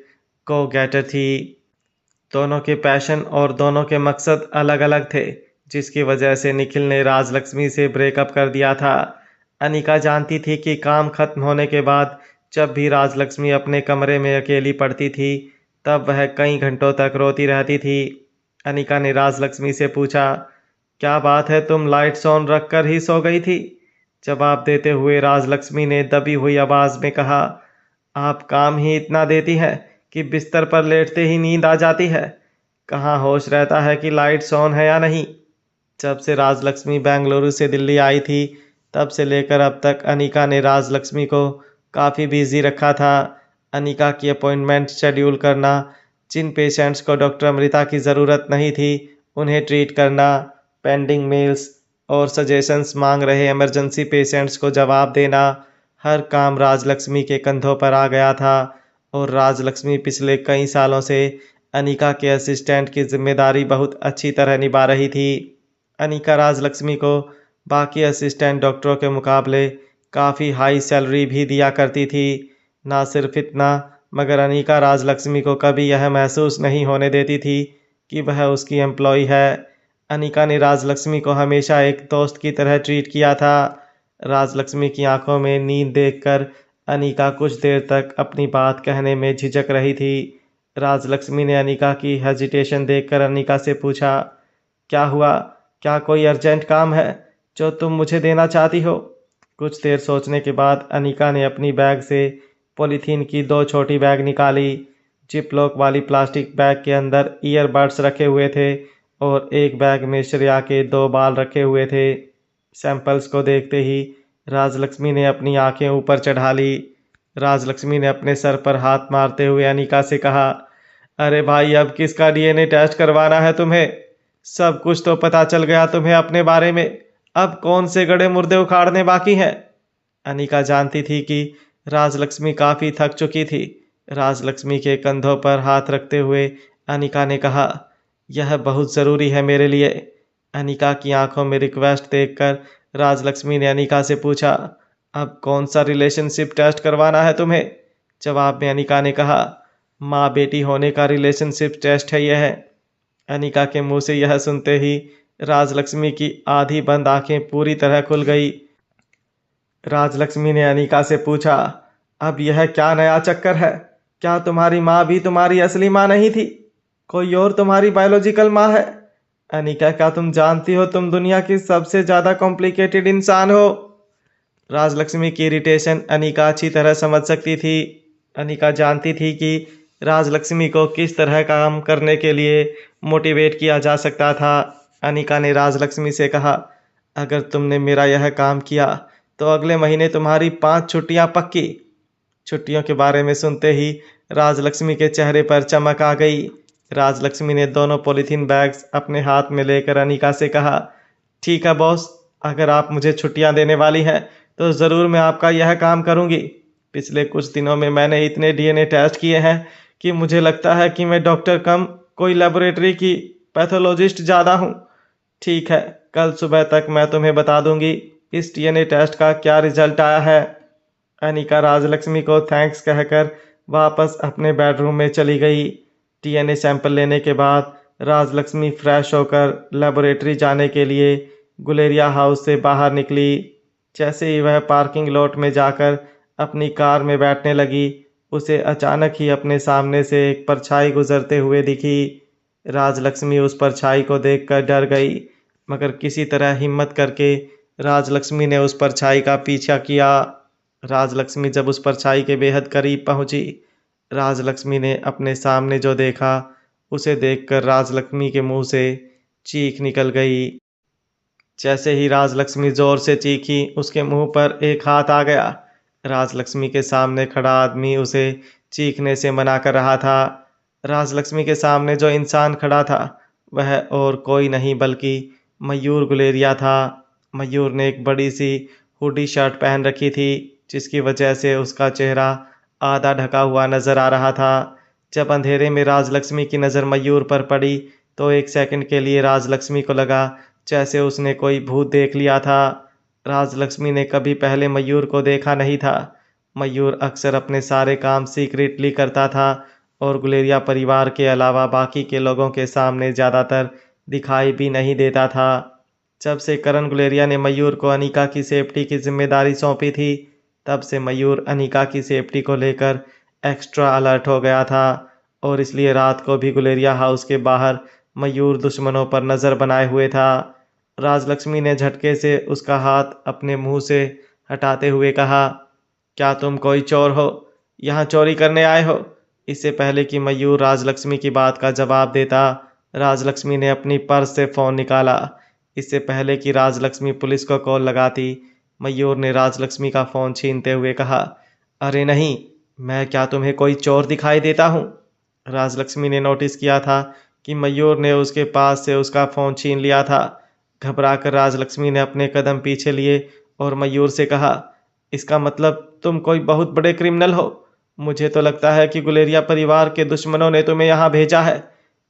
गो गेटर थी। दोनों के पैशन और दोनों के मकसद अलग अलग थे, जिसकी वजह से निखिल ने राजलक्ष्मी से ब्रेकअप कर दिया था। अनीका जानती थी कि काम खत्म होने के बाद जब भी राजलक्ष्मी अपने कमरे में अकेली पड़ती थी तब वह कई घंटों तक रोती रहती थी। अनिका ने राजलक्ष्मी से पूछा, क्या बात है, तुम लाइट्स ऑन रखकर ही सो गई थी? जवाब देते हुए राजलक्ष्मी ने दबी हुई आवाज में कहा, आप काम ही इतना देती हैं कि बिस्तर पर लेटते ही नींद आ जाती है। कहाँ होश रहता है कि लाइट्स ऑन है या नहीं। जब से राजलक्ष्मी बेंगलुरु से दिल्ली आई थी, तब से लेकर अब तक अनिका ने राजलक्ष्मी को काफ़ी बिजी रखा था। अनिका की अपॉइंटमेंट शेड्यूल करना, जिन पेशेंट्स को डॉक्टर अमृता की ज़रूरत नहीं थी उन्हें ट्रीट करना, पेंडिंग मेल्स और सजेशंस मांग रहे इमरजेंसी पेशेंट्स को जवाब देना, हर काम राजलक्ष्मी के कंधों पर आ गया था। और राजलक्ष्मी पिछले कई सालों से अनिका के असिस्टेंट की जिम्मेदारी बहुत अच्छी तरह निभा रही थी। अनिका राजलक्ष्मी को बाकी असिस्टेंट डॉक्टरों के मुकाबले काफ़ी हाई सैलरी भी दिया करती थी। ना सिर्फ इतना, मगर अनिका राजलक्ष्मी को कभी यह महसूस नहीं होने देती थी कि वह उसकी एम्प्लॉय है। अनिका ने राजलक्ष्मी को हमेशा एक दोस्त की तरह ट्रीट किया था। राजलक्ष्मी की आंखों में नींद देखकर अनिका कुछ देर तक अपनी बात कहने में झिझक रही थी। राजलक्ष्मी ने अनिका की हेजिटेशन देखकर अनिका से पूछा, क्या हुआ? क्या कोई अर्जेंट काम है जो तुम मुझे देना चाहती हो? कुछ देर सोचने के बाद अनिका ने अपनी बैग से पॉलीथीन की 2 छोटी बैग निकाली। जिप लॉक वाली प्लास्टिक बैग के अंदर ईयरबड्स रखे हुए थे और एक बैग में श्रेया के 2 बाल रखे हुए थे। सैंपल्स को देखते ही राजलक्ष्मी ने अपनी आंखें ऊपर चढ़ा ली। राजलक्ष्मी ने अपने सर पर हाथ मारते हुए अनिका से कहा, अरे भाई, अब किसका डीएनए टेस्ट करवाना है तुम्हें? सब कुछ तो पता चल गया तुम्हें अपने बारे में, अब कौन से गड़े मुर्दे उखाड़ने बाकी हैं? अनिका जानती थी कि राजलक्ष्मी काफ़ी थक चुकी थी। राजलक्ष्मी के कंधों पर हाथ रखते हुए अनिका ने कहा, यह बहुत ज़रूरी है मेरे लिए। अनिका की आंखों में रिक्वेस्ट देखकर राजलक्ष्मी ने अनिका से पूछा, अब कौन सा रिलेशनशिप टेस्ट करवाना है तुम्हें? जवाब में अनिका ने कहा, माँ बेटी होने का रिलेशनशिप टेस्ट है यह। अनिका के मुंह से यह सुनते ही राजलक्ष्मी की आधी बंद आंखें पूरी तरह खुल गई। राजलक्ष्मी ने अनिका से पूछा, अब यह क्या नया चक्कर है? क्या तुम्हारी माँ भी तुम्हारी असली माँ नहीं थी? कोई और तुम्हारी बायोलॉजिकल माँ है? अनिका, क्या तुम जानती हो तुम दुनिया की सबसे ज़्यादा कॉम्प्लिकेटेड इंसान हो? राजलक्ष्मी की इरिटेशन अनिका अच्छी तरह समझ सकती थी। अनिका जानती थी कि राजलक्ष्मी को किस तरह काम करने के लिए मोटिवेट किया जा सकता था। अनिका ने राजलक्ष्मी से कहा, अगर तुमने मेरा यह काम किया तो अगले महीने तुम्हारी 5 छुट्टियां पक्की। छुट्टियों के बारे में सुनते ही राजलक्ष्मी के चेहरे पर चमक आ गई। राजलक्ष्मी ने दोनों पॉलीथीन बैग्स अपने हाथ में लेकर अनिका से कहा, ठीक है बॉस, अगर आप मुझे छुट्टियां देने वाली हैं तो ज़रूर मैं आपका यह काम करूंगी। पिछले कुछ दिनों में मैंने इतने डीएनए टेस्ट किए हैं कि मुझे लगता है कि मैं डॉक्टर कम कोई लेबोरेटरी की पैथोलॉजिस्ट ज़्यादा हूँ। ठीक है, कल सुबह तक मैं तुम्हें बता दूंगी इस डीएनए टेस्ट का क्या रिजल्ट आया है। अनिका राजलक्ष्मी को थैंक्स कहकर वापस अपने बेडरूम में चली गई। डीएनए सैंपल लेने के बाद राजलक्ष्मी फ्रेश होकर लेबोरेटरी जाने के लिए गुलेरिया हाउस से बाहर निकली। जैसे ही वह पार्किंग लॉट में जाकर अपनी कार में बैठने लगी, उसे अचानक ही अपने सामने से एक परछाई गुजरते हुए दिखी। राजलक्ष्मी उस परछाई को देखकर डर गई, मगर किसी तरह हिम्मत करके राजलक्ष्मी ने उस परछाई का पीछा किया। राजलक्ष्मी जब उस परछाई के बेहद करीब पहुंची, राजलक्ष्मी ने अपने सामने जो देखा उसे देखकर राजलक्ष्मी के मुंह से चीख निकल गई। जैसे ही राजलक्ष्मी जोर से चीखी, उसके मुंह पर एक हाथ आ गया। राजलक्ष्मी के सामने खड़ा आदमी उसे चीखने से मना कर रहा था। राजलक्ष्मी के सामने जो इंसान खड़ा था वह और कोई नहीं बल्कि मयूर गुलेरिया था। मयूर ने एक बड़ी सी हुडी शर्ट पहन रखी थी, जिसकी वजह से उसका चेहरा आधा ढका हुआ नजर आ रहा था। जब अंधेरे में राजलक्ष्मी की नज़र मयूर पर पड़ी तो एक सेकंड के लिए राजलक्ष्मी को लगा जैसे उसने कोई भूत देख लिया था। राजलक्ष्मी ने कभी पहले मयूर को देखा नहीं था। मयूर अक्सर अपने सारे काम सीक्रेटली करता था और गुलेरिया परिवार के अलावा बाकी के लोगों के सामने ज़्यादातर दिखाई भी नहीं देता था। जब से करण गुलेरिया ने मयूर को अनिका की सेफ्टी की जिम्मेदारी सौंपी थी, तब से मयूर अनिका की सेफ्टी को लेकर एक्स्ट्रा अलर्ट हो गया था और इसलिए रात को भी गुलेरिया हाउस के बाहर मयूर दुश्मनों पर नज़र बनाए हुए था। राजलक्ष्मी ने झटके से उसका हाथ अपने मुंह से हटाते हुए कहा, क्या तुम कोई चोर हो? यहाँ चोरी करने आए हो? इससे पहले कि मयूर राजलक्ष्मी की बात का जवाब देता, राजलक्ष्मी ने अपनी पर्स से फ़ोन निकाला। इससे पहले कि राजलक्ष्मी पुलिस को कॉल लगाती, मयूर ने राजलक्ष्मी का फ़ोन छीनते हुए कहा, अरे नहीं, मैं क्या तुम्हें कोई चोर दिखाई देता हूँ? राजलक्ष्मी ने नोटिस किया था कि मयूर ने उसके पास से उसका फ़ोन छीन लिया था। घबराकर राजलक्ष्मी ने अपने कदम पीछे लिए और मयूर से कहा, इसका मतलब तुम कोई बहुत बड़े क्रिमिनल हो। मुझे तो लगता है कि गुलेरिया परिवार के दुश्मनों ने तुम्हें यहाँ भेजा है।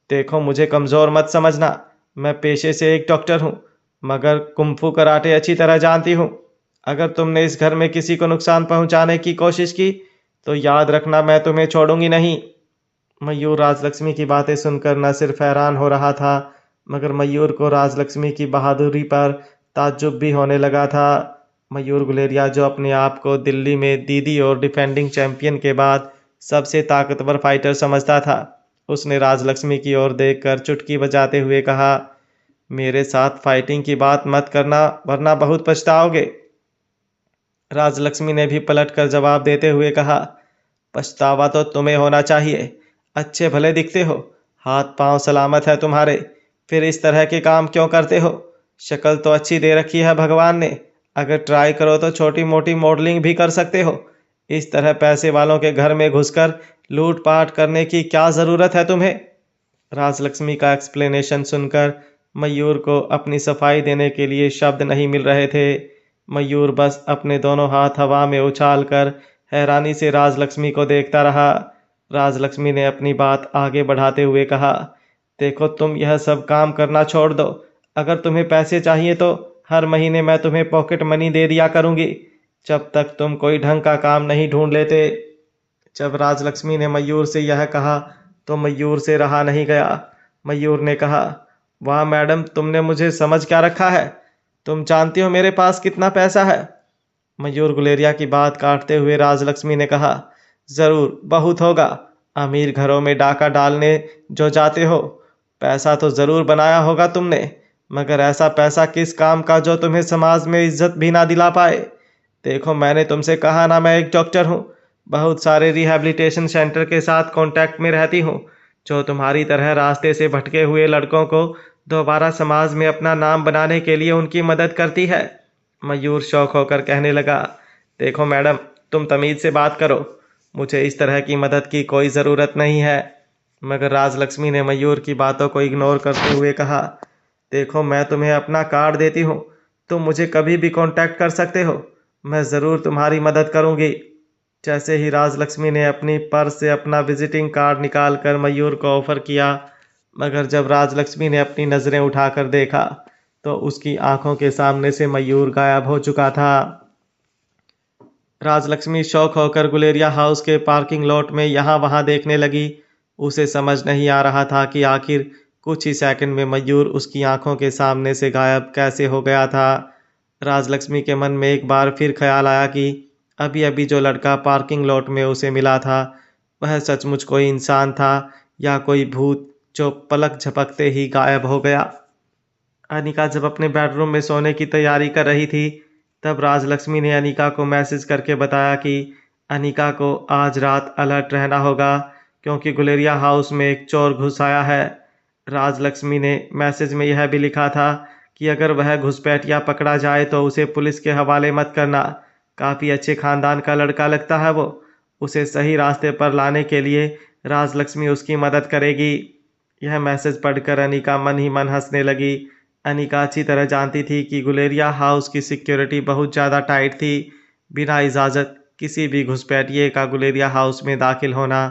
देखो, मुझे कमज़ोर मत समझना, मैं पेशे से एक डॉक्टर हूँ, मगर कुंफू कराटे अच्छी तरह जानती हूँ। अगर तुमने इस घर में किसी को नुकसान पहुँचाने की कोशिश की तो याद रखना, मैं तुम्हें छोड़ूंगी नहीं। मयूर राजलक्ष्मी की बातें सुनकर न सिर्फ हैरान हो रहा था, मगर मयूर को राजलक्ष्मी की बहादुरी पर ताज्जुब भी होने लगा था। मयूर गुलेरिया, जो अपने आप को दिल्ली में दीदी और डिफेंडिंग चैंपियन के बाद सबसे ताकतवर फाइटर समझता था, उसने राजलक्ष्मी की ओर देखकर चुटकी बजाते हुए कहा, मेरे साथ फाइटिंग की बात मत करना, वरना बहुत पछताओगे। राजलक्ष्मी ने भी पलटकर जवाब देते हुए कहा, पछतावा तो तुम्हें होना चाहिए, अच्छे भले दिखते हो, हाथ पांव सलामत है तुम्हारे, फिर इस तरह के काम क्यों करते हो? शक्ल तो अच्छी दे रखी है भगवान ने, अगर ट्राई करो तो छोटी मोटी मॉडलिंग भी कर सकते हो। इस तरह पैसे वालों के घर में घुसकर लूटपाट करने की क्या ज़रूरत है तुम्हें? राजलक्ष्मी का एक्सप्लेनेशन सुनकर मयूर को अपनी सफाई देने के लिए शब्द नहीं मिल रहे थे। मयूर बस अपने दोनों हाथ हवा में उछालकर हैरानी से राजलक्ष्मी को देखता रहा। राजलक्ष्मी ने अपनी बात आगे बढ़ाते हुए कहा, देखो, तुम यह सब काम करना छोड़ दो। अगर तुम्हें पैसे चाहिए तो हर महीने मैं तुम्हें पॉकेट मनी दे दिया करूंगी, जब तक तुम कोई ढंग का काम नहीं ढूंढ लेते। जब राजलक्ष्मी ने मयूर से यह कहा तो मयूर से रहा नहीं गया। मयूर ने कहा, वाह मैडम, तुमने मुझे समझ क्या रखा है? तुम जानती हो मेरे पास कितना पैसा है? मयूर गुलेरिया की बात काटते हुए राजलक्ष्मी ने कहा, ज़रूर बहुत होगा। अमीर घरों में डाका डालने जो जाते हो, पैसा तो ज़रूर बनाया होगा तुमने, मगर ऐसा पैसा किस काम का जो तुम्हें समाज में इज्जत भी ना दिला पाए। देखो, मैंने तुमसे कहा ना, मैं एक डॉक्टर हूँ, बहुत सारे रिहैबिलिटेशन सेंटर के साथ कांटेक्ट में रहती हूँ, जो तुम्हारी तरह रास्ते से भटके हुए लड़कों को दोबारा समाज में अपना नाम बनाने के लिए उनकी मदद करती है। मयूर शौक होकर कहने लगा, देखो मैडम, तुम तमीज़ से बात करो, मुझे इस तरह की मदद की कोई ज़रूरत नहीं है। मगर राजलक्ष्मी ने मयूर की बातों को इग्नोर करते हुए कहा, देखो, मैं तुम्हें अपना कार्ड देती हूँ, तुम मुझे कभी भी कांटेक्ट कर सकते हो, मैं ज़रूर तुम्हारी मदद करूँगी। जैसे ही राजलक्ष्मी ने अपनी पर्स से अपना विजिटिंग कार्ड निकाल कर मयूर को ऑफ़र किया, मगर जब राजलक्ष्मी ने अपनी नज़रें उठाकर देखा तो उसकी आंखों के सामने से मयूर गायब हो चुका था। राजलक्ष्मी शौक होकर गुलेरिया हाउस के पार्किंग लॉट में यहाँ वहाँ देखने लगी। उसे समझ नहीं आ रहा था कि आखिर कुछ ही सेकंड में मयूर उसकी आंखों के सामने से गायब कैसे हो गया था। राजलक्ष्मी के मन में एक बार फिर ख्याल आया कि अभी अभी जो लड़का पार्किंग लॉट में उसे मिला था, वह सचमुच कोई इंसान था या कोई भूत जो पलक झपकते ही गायब हो गया। अनिका जब अपने बेडरूम में सोने की तैयारी कर रही थी, तब राजलक्ष्मी ने अनिका को मैसेज करके बताया कि अनिका को आज रात अलर्ट रहना होगा, क्योंकि गुलेरिया हाउस में एक चोर घुस आया है। राजलक्ष्मी ने मैसेज में यह भी लिखा था कि अगर वह घुसपैठिया पकड़ा जाए तो उसे पुलिस के हवाले मत करना, काफ़ी अच्छे खानदान का लड़का लगता है वो, उसे सही रास्ते पर लाने के लिए राजलक्ष्मी उसकी मदद करेगी। यह मैसेज पढ़कर अनिका मन ही मन हंसने लगी। अनिका अच्छी तरह जानती थी कि गुलेरिया हाउस की सिक्योरिटी बहुत ज़्यादा टाइट थी। बिना इजाज़त किसी भी घुसपैठिए का गुलेरिया हाउस में दाखिल होना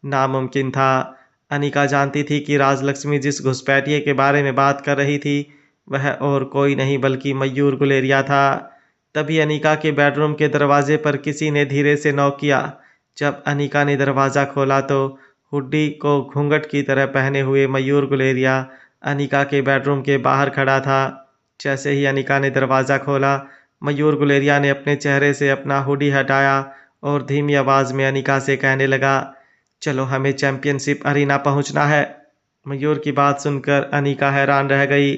नामुमकिन था। अनिका जानती थी कि राजलक्ष्मी जिस घुसपैठिए के बारे में बात कर रही थी, वह और कोई नहीं बल्कि मयूर गुलेरिया था। तभी अनिका के बेडरूम के दरवाजे पर किसी ने धीरे से नॉक किया। जब अनिका ने दरवाज़ा खोला तो हुड्डी को घूंघट की तरह पहने हुए मयूर गुलेरिया अनिका के बेडरूम के बाहर खड़ा था। जैसे ही अनिका ने दरवाज़ा खोला, मयूर गुलेरिया ने अपने चेहरे से अपना हुडी हटाया और धीमी आवाज़ में अनिका से कहने लगा, चलो हमें चैंपियनशिप अरीना पहुंचना है। मयूर की बात सुनकर अनिका हैरान रह गई।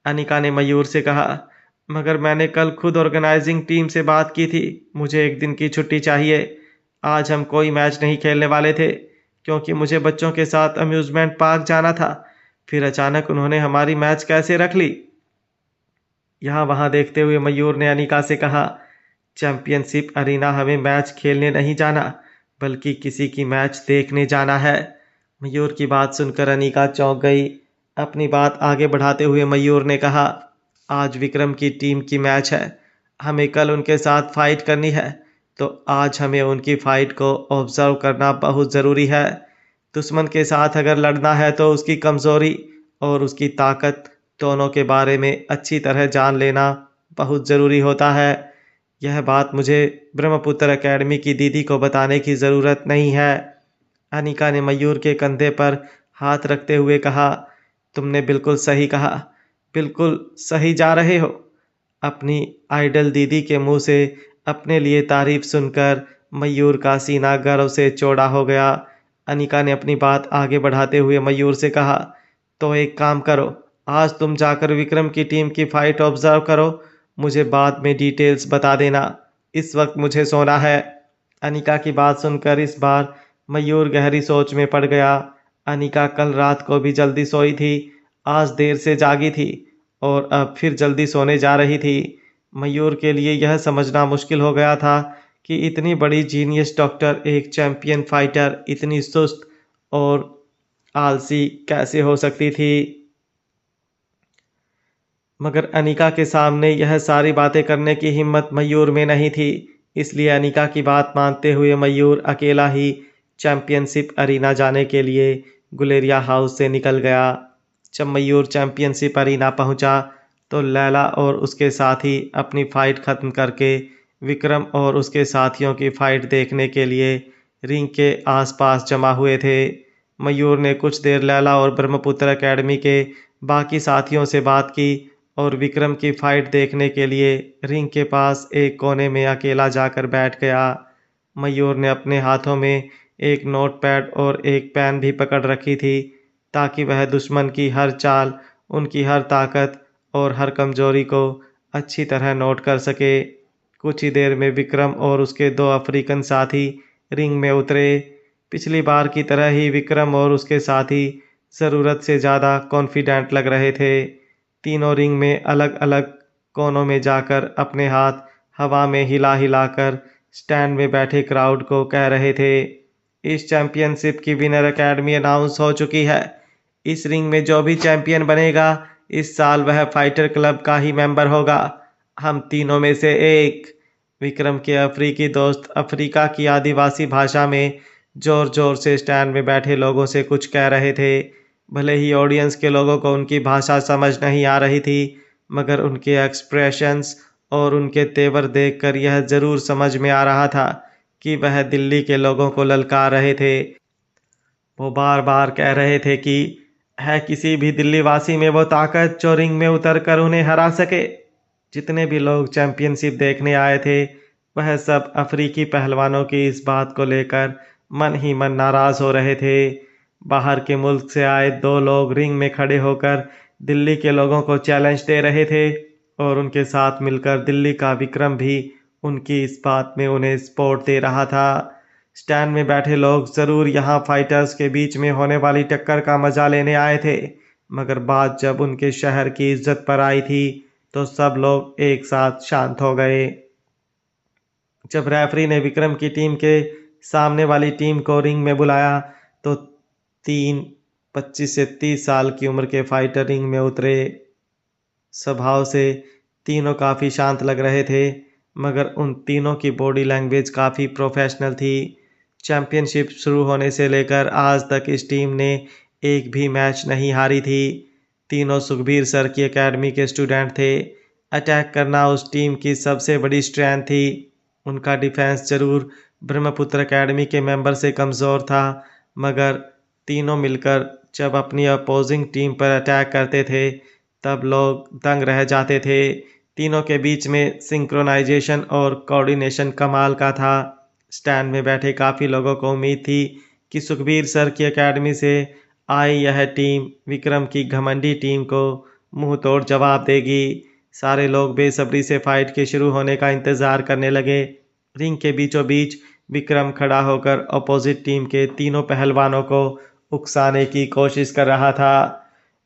अनिका ने मयूर से कहा, मगर मैंने कल खुद ऑर्गेनाइजिंग टीम से बात की थी, मुझे एक दिन की छुट्टी चाहिए। आज हम कोई मैच नहीं खेलने वाले थे क्योंकि मुझे बच्चों के साथ अम्यूज़मेंट पार्क जाना था। फिर अचानक उन्होंने हमारी मैच कैसे रख ली। यहाँ वहाँ देखते हुए मयूर ने अनिका से कहा, चैंपियनशिप अरीना हमें मैच खेलने नहीं जाना बल्कि किसी की मैच देखने जाना है। मयूर की बात सुनकर अनिका चौंक गई। अपनी बात आगे बढ़ाते हुए मयूर ने कहा, आज विक्रम की टीम की मैच है, हमें कल उनके साथ फाइट करनी है, तो आज हमें उनकी फाइट को ऑब्जर्व करना बहुत ज़रूरी है। दुश्मन के साथ अगर लड़ना है तो उसकी कमज़ोरी और उसकी ताकत दोनों के बारे में अच्छी तरह जान लेना बहुत ज़रूरी होता है। यह बात मुझे ब्रह्मपुत्र एकेडमी की दीदी को बताने की ज़रूरत नहीं है। अनिका ने मयूर के कंधे पर हाथ रखते हुए कहा, तुमने बिल्कुल सही कहा, बिल्कुल सही जा रहे हो। अपनी आइडल दीदी के मुंह से अपने लिए तारीफ सुनकर मयूर का सीना गर्व से चौड़ा हो गया। अनिका ने अपनी बात आगे बढ़ाते हुए मयूर से कहा, तो एक काम करो, आज तुम जाकर विक्रम की टीम की फाइट ऑब्जर्व करो, मुझे बाद में डिटेल्स बता देना, इस वक्त मुझे सोना है। अनिका की बात सुनकर इस बार मयूर गहरी सोच में पड़ गया। अनिका कल रात को भी जल्दी सोई थी, आज देर से जागी थी और अब फिर जल्दी सोने जा रही थी। मयूर के लिए यह समझना मुश्किल हो गया था कि इतनी बड़ी जीनियस डॉक्टर एक चैंपियन फाइटर इतनी सुस्त और आलसी कैसे हो सकती थी। मगर अनिका के सामने यह सारी बातें करने की हिम्मत मयूर में नहीं थी, इसलिए अनिका की बात मानते हुए मयूर अकेला ही चैंपियनशिप अरीना जाने के लिए गुलेरिया हाउस से निकल गया। जब मयूर चैंपियनशिप अरीना पहुंचा तो लैला और उसके साथी अपनी फाइट खत्म करके विक्रम और उसके साथियों की फाइट देखने के लिए रिंग के आसपास जमा हुए थे। मयूर ने कुछ देर लैला और ब्रह्मपुत्र एकेडमी के बाकी साथियों से बात की और विक्रम की फाइट देखने के लिए रिंग के पास एक कोने में अकेला जाकर बैठ गया। मयूर ने अपने हाथों में एक नोटपैड और एक पेन भी पकड़ रखी थी ताकि वह दुश्मन की हर चाल, उनकी हर ताकत और हर कमजोरी को अच्छी तरह नोट कर सके। कुछ ही देर में विक्रम और उसके दो अफ्रीकन साथी रिंग में उतरे। पिछली बार की तरह ही विक्रम और उसके साथी ज़रूरत से ज़्यादा कॉन्फिडेंट लग रहे थे। तीनों रिंग में अलग अलग कोनों में जाकर अपने हाथ हवा में हिला हिलाकर स्टैंड में बैठे क्राउड को कह रहे थे, इस चैंपियनशिप की विनर एकेडमी अनाउंस हो चुकी है। इस रिंग में जो भी चैंपियन बनेगा इस साल वह फाइटर क्लब का ही मेंबर होगा, हम तीनों में से एक। विक्रम के अफ्रीकी दोस्त अफ्रीका की आदिवासी भाषा में जोर जोर से स्टैंड में बैठे लोगों से कुछ कह रहे थे। भले ही ऑडियंस के लोगों को उनकी भाषा समझ नहीं आ रही थी, मगर उनके एक्सप्रेशंस और उनके तेवर देखकर यह ज़रूर समझ में आ रहा था कि वह दिल्ली के लोगों को ललकार रहे थे। वो बार बार कह रहे थे कि है किसी भी दिल्ली वासी में वो ताकत जो रिंग में उतर कर उन्हें हरा सके। जितने भी लोग चैंपियनशिप देखने आए थे वह सब अफ्रीकी पहलवानों की इस बात को लेकर मन ही मन नाराज़ हो रहे थे। बाहर के मुल्क से आए दो लोग रिंग में खड़े होकर दिल्ली के लोगों को चैलेंज दे रहे थे और उनके साथ मिलकर दिल्ली का विक्रम भी उनकी इस बात में उन्हें सपोर्ट दे रहा था। स्टैंड में बैठे लोग ज़रूर यहाँ फाइटर्स के बीच में होने वाली टक्कर का मज़ा लेने आए थे, मगर बात जब उनके शहर की इज्जत पर आई थी तो सब लोग एक साथ शांत हो गए। जब रेफरी ने विक्रम की टीम के सामने वाली टीम को रिंग में बुलाया तो 25 से 30 साल की उम्र के फाइटर रिंग में उतरे। स्वभाव से तीनों काफ़ी शांत लग रहे थे, मगर उन तीनों की बॉडी लैंग्वेज काफ़ी प्रोफेशनल थी। चैंपियनशिप शुरू होने से लेकर आज तक इस टीम ने एक भी मैच नहीं हारी थी। तीनों सुखबीर सर की एकेडमी के स्टूडेंट थे। अटैक करना उस टीम की सबसे बड़ी स्ट्रेंथ थी। उनका डिफेंस जरूर ब्रह्मपुत्र एकेडमी के मेंबर से कमज़ोर था, मगर तीनों मिलकर जब अपनी अपोजिंग टीम पर अटैक करते थे तब लोग दंग रह जाते थे। तीनों के बीच में सिंक्रोनाइजेशन और कोऑर्डिनेशन कमाल का था। स्टैंड में बैठे काफ़ी लोगों को उम्मीद थी कि सुखबीर सर की एकेडमी से आई यह टीम विक्रम की घमंडी टीम को मुंह तोड़ जवाब देगी। सारे लोग बेसब्री से फाइट के शुरू होने का इंतजार करने लगे। रिंग के बीचों बीच विक्रम खड़ा होकर अपोजिट टीम के तीनों पहलवानों को उकसाने की कोशिश कर रहा था।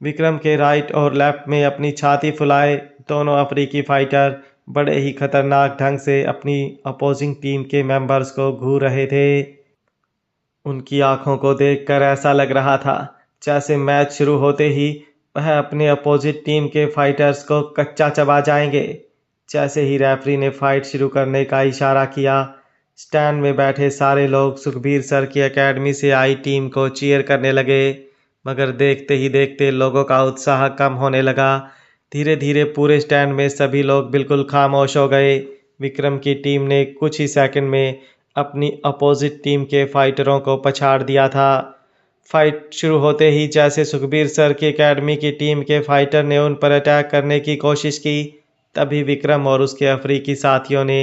विक्रम के राइट और लेफ्ट में अपनी छाती फुलाए दोनों अफ्रीकी फाइटर बड़े ही खतरनाक ढंग से अपनी अपोजिंग टीम के मेंबर्स को घूर रहे थे। उनकी आंखों को देखकर ऐसा लग रहा था जैसे मैच शुरू होते ही वह अपने अपोजिट टीम के फाइटर्स को कच्चा चबा जाएंगे। जैसे ही रेफरी ने फाइट शुरू करने का इशारा किया, स्टैंड में बैठे सारे लोग सुखबीर सर की एकेडमी से आई टीम को चीयर करने लगे। मगर देखते ही देखते लोगों का उत्साह कम होने लगा। धीरे धीरे पूरे स्टैंड में सभी लोग बिल्कुल खामोश हो गए। विक्रम की टीम ने कुछ ही सेकंड में अपनी अपोजिट टीम के फाइटरों को पछाड़ दिया था। फाइट शुरू होते ही जैसे सुखबीर सर की एकेडमी की टीम के फाइटर ने उन पर अटैक करने की कोशिश की, तभी विक्रम और उसके अफ्रीकी साथियों ने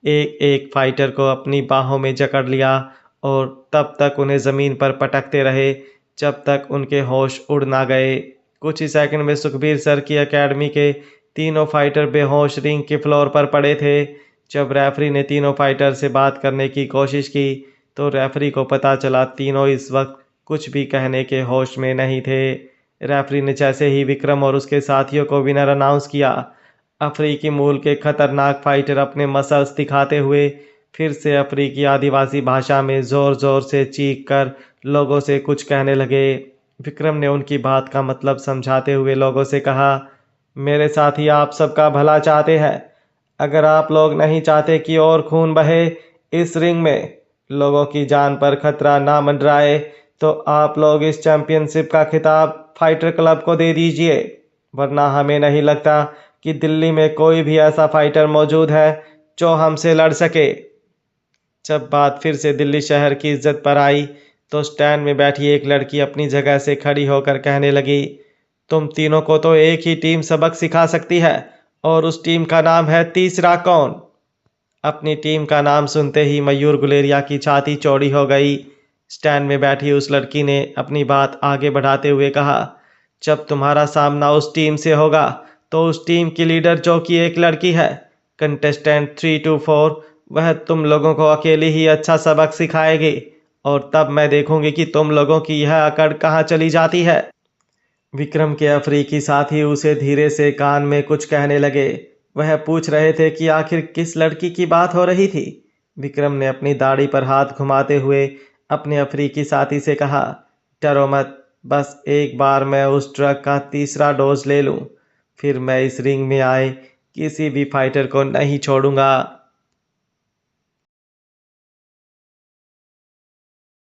एक एक फाइटर को अपनी बाहों में जकड़ लिया और तब तक उन्हें ज़मीन पर पटकते रहे जब तक उनके होश उड़ ना गए। कुछ ही सेकंड में सुखबीर सर की एकेडमी के तीनों फाइटर बेहोश रिंग के फ्लोर पर पड़े थे। जब रेफरी ने तीनों फाइटर से बात करने की कोशिश की तो रेफरी को पता चला तीनों इस वक्त कुछ भी कहने के होश में नहीं थे। रेफरी ने जैसे ही विक्रम और उसके साथियों को विनर अनाउंस किया, अफ्रीकी मूल के खतरनाक फाइटर अपने मसल्स दिखाते हुए फिर से अफ्रीकी आदिवासी भाषा में ज़ोर ज़ोर से चीख कर लोगों से कुछ कहने लगे। विक्रम ने उनकी बात का मतलब समझाते हुए लोगों से कहा, मेरे साथी आप सबका भला चाहते हैं। अगर आप लोग नहीं चाहते कि और खून बहे इस रिंग में, लोगों की जान पर खतरा ना मंडराए, तो आप लोग इस चैंपियनशिप का खिताब फाइटर क्लब को दे दीजिए, वरना हमें नहीं लगता कि दिल्ली में कोई भी ऐसा फाइटर मौजूद है जो हमसे लड़ सके। जब बात फिर से दिल्ली शहर की इज्जत पर आई तो स्टैंड में बैठी एक लड़की अपनी जगह से खड़ी होकर कहने लगी, तुम तीनों को तो एक ही टीम सबक सिखा सकती है और उस टीम का नाम है तीसरा कौन। अपनी टीम का नाम सुनते ही मयूर गुलेरिया की छाती चौड़ी हो गई। स्टैंड में बैठी उस लड़की ने अपनी बात आगे बढ़ाते हुए कहा, जब तुम्हारा सामना उस टीम से होगा तो उस टीम की लीडर जो कि एक लड़की है, कंटेस्टेंट 324, वह तुम लोगों को अकेली ही अच्छा सबक सिखाएगी और तब मैं देखूंगी कि तुम लोगों की यह अकड़ कहाँ चली जाती है। विक्रम के अफ्रीकी साथी उसे धीरे से कान में कुछ कहने लगे। वह पूछ रहे थे कि आखिर किस लड़की की बात हो रही थी। विक्रम ने अपनी दाढ़ी पर हाथ घुमाते हुए अपने अफ्रीकी साथी से कहा, डरो मत, बस एक बार मैं उस ड्रग का तीसरा डोज ले लूं, फिर मैं इस रिंग में आए किसी भी फाइटर को नहीं छोड़ूंगा।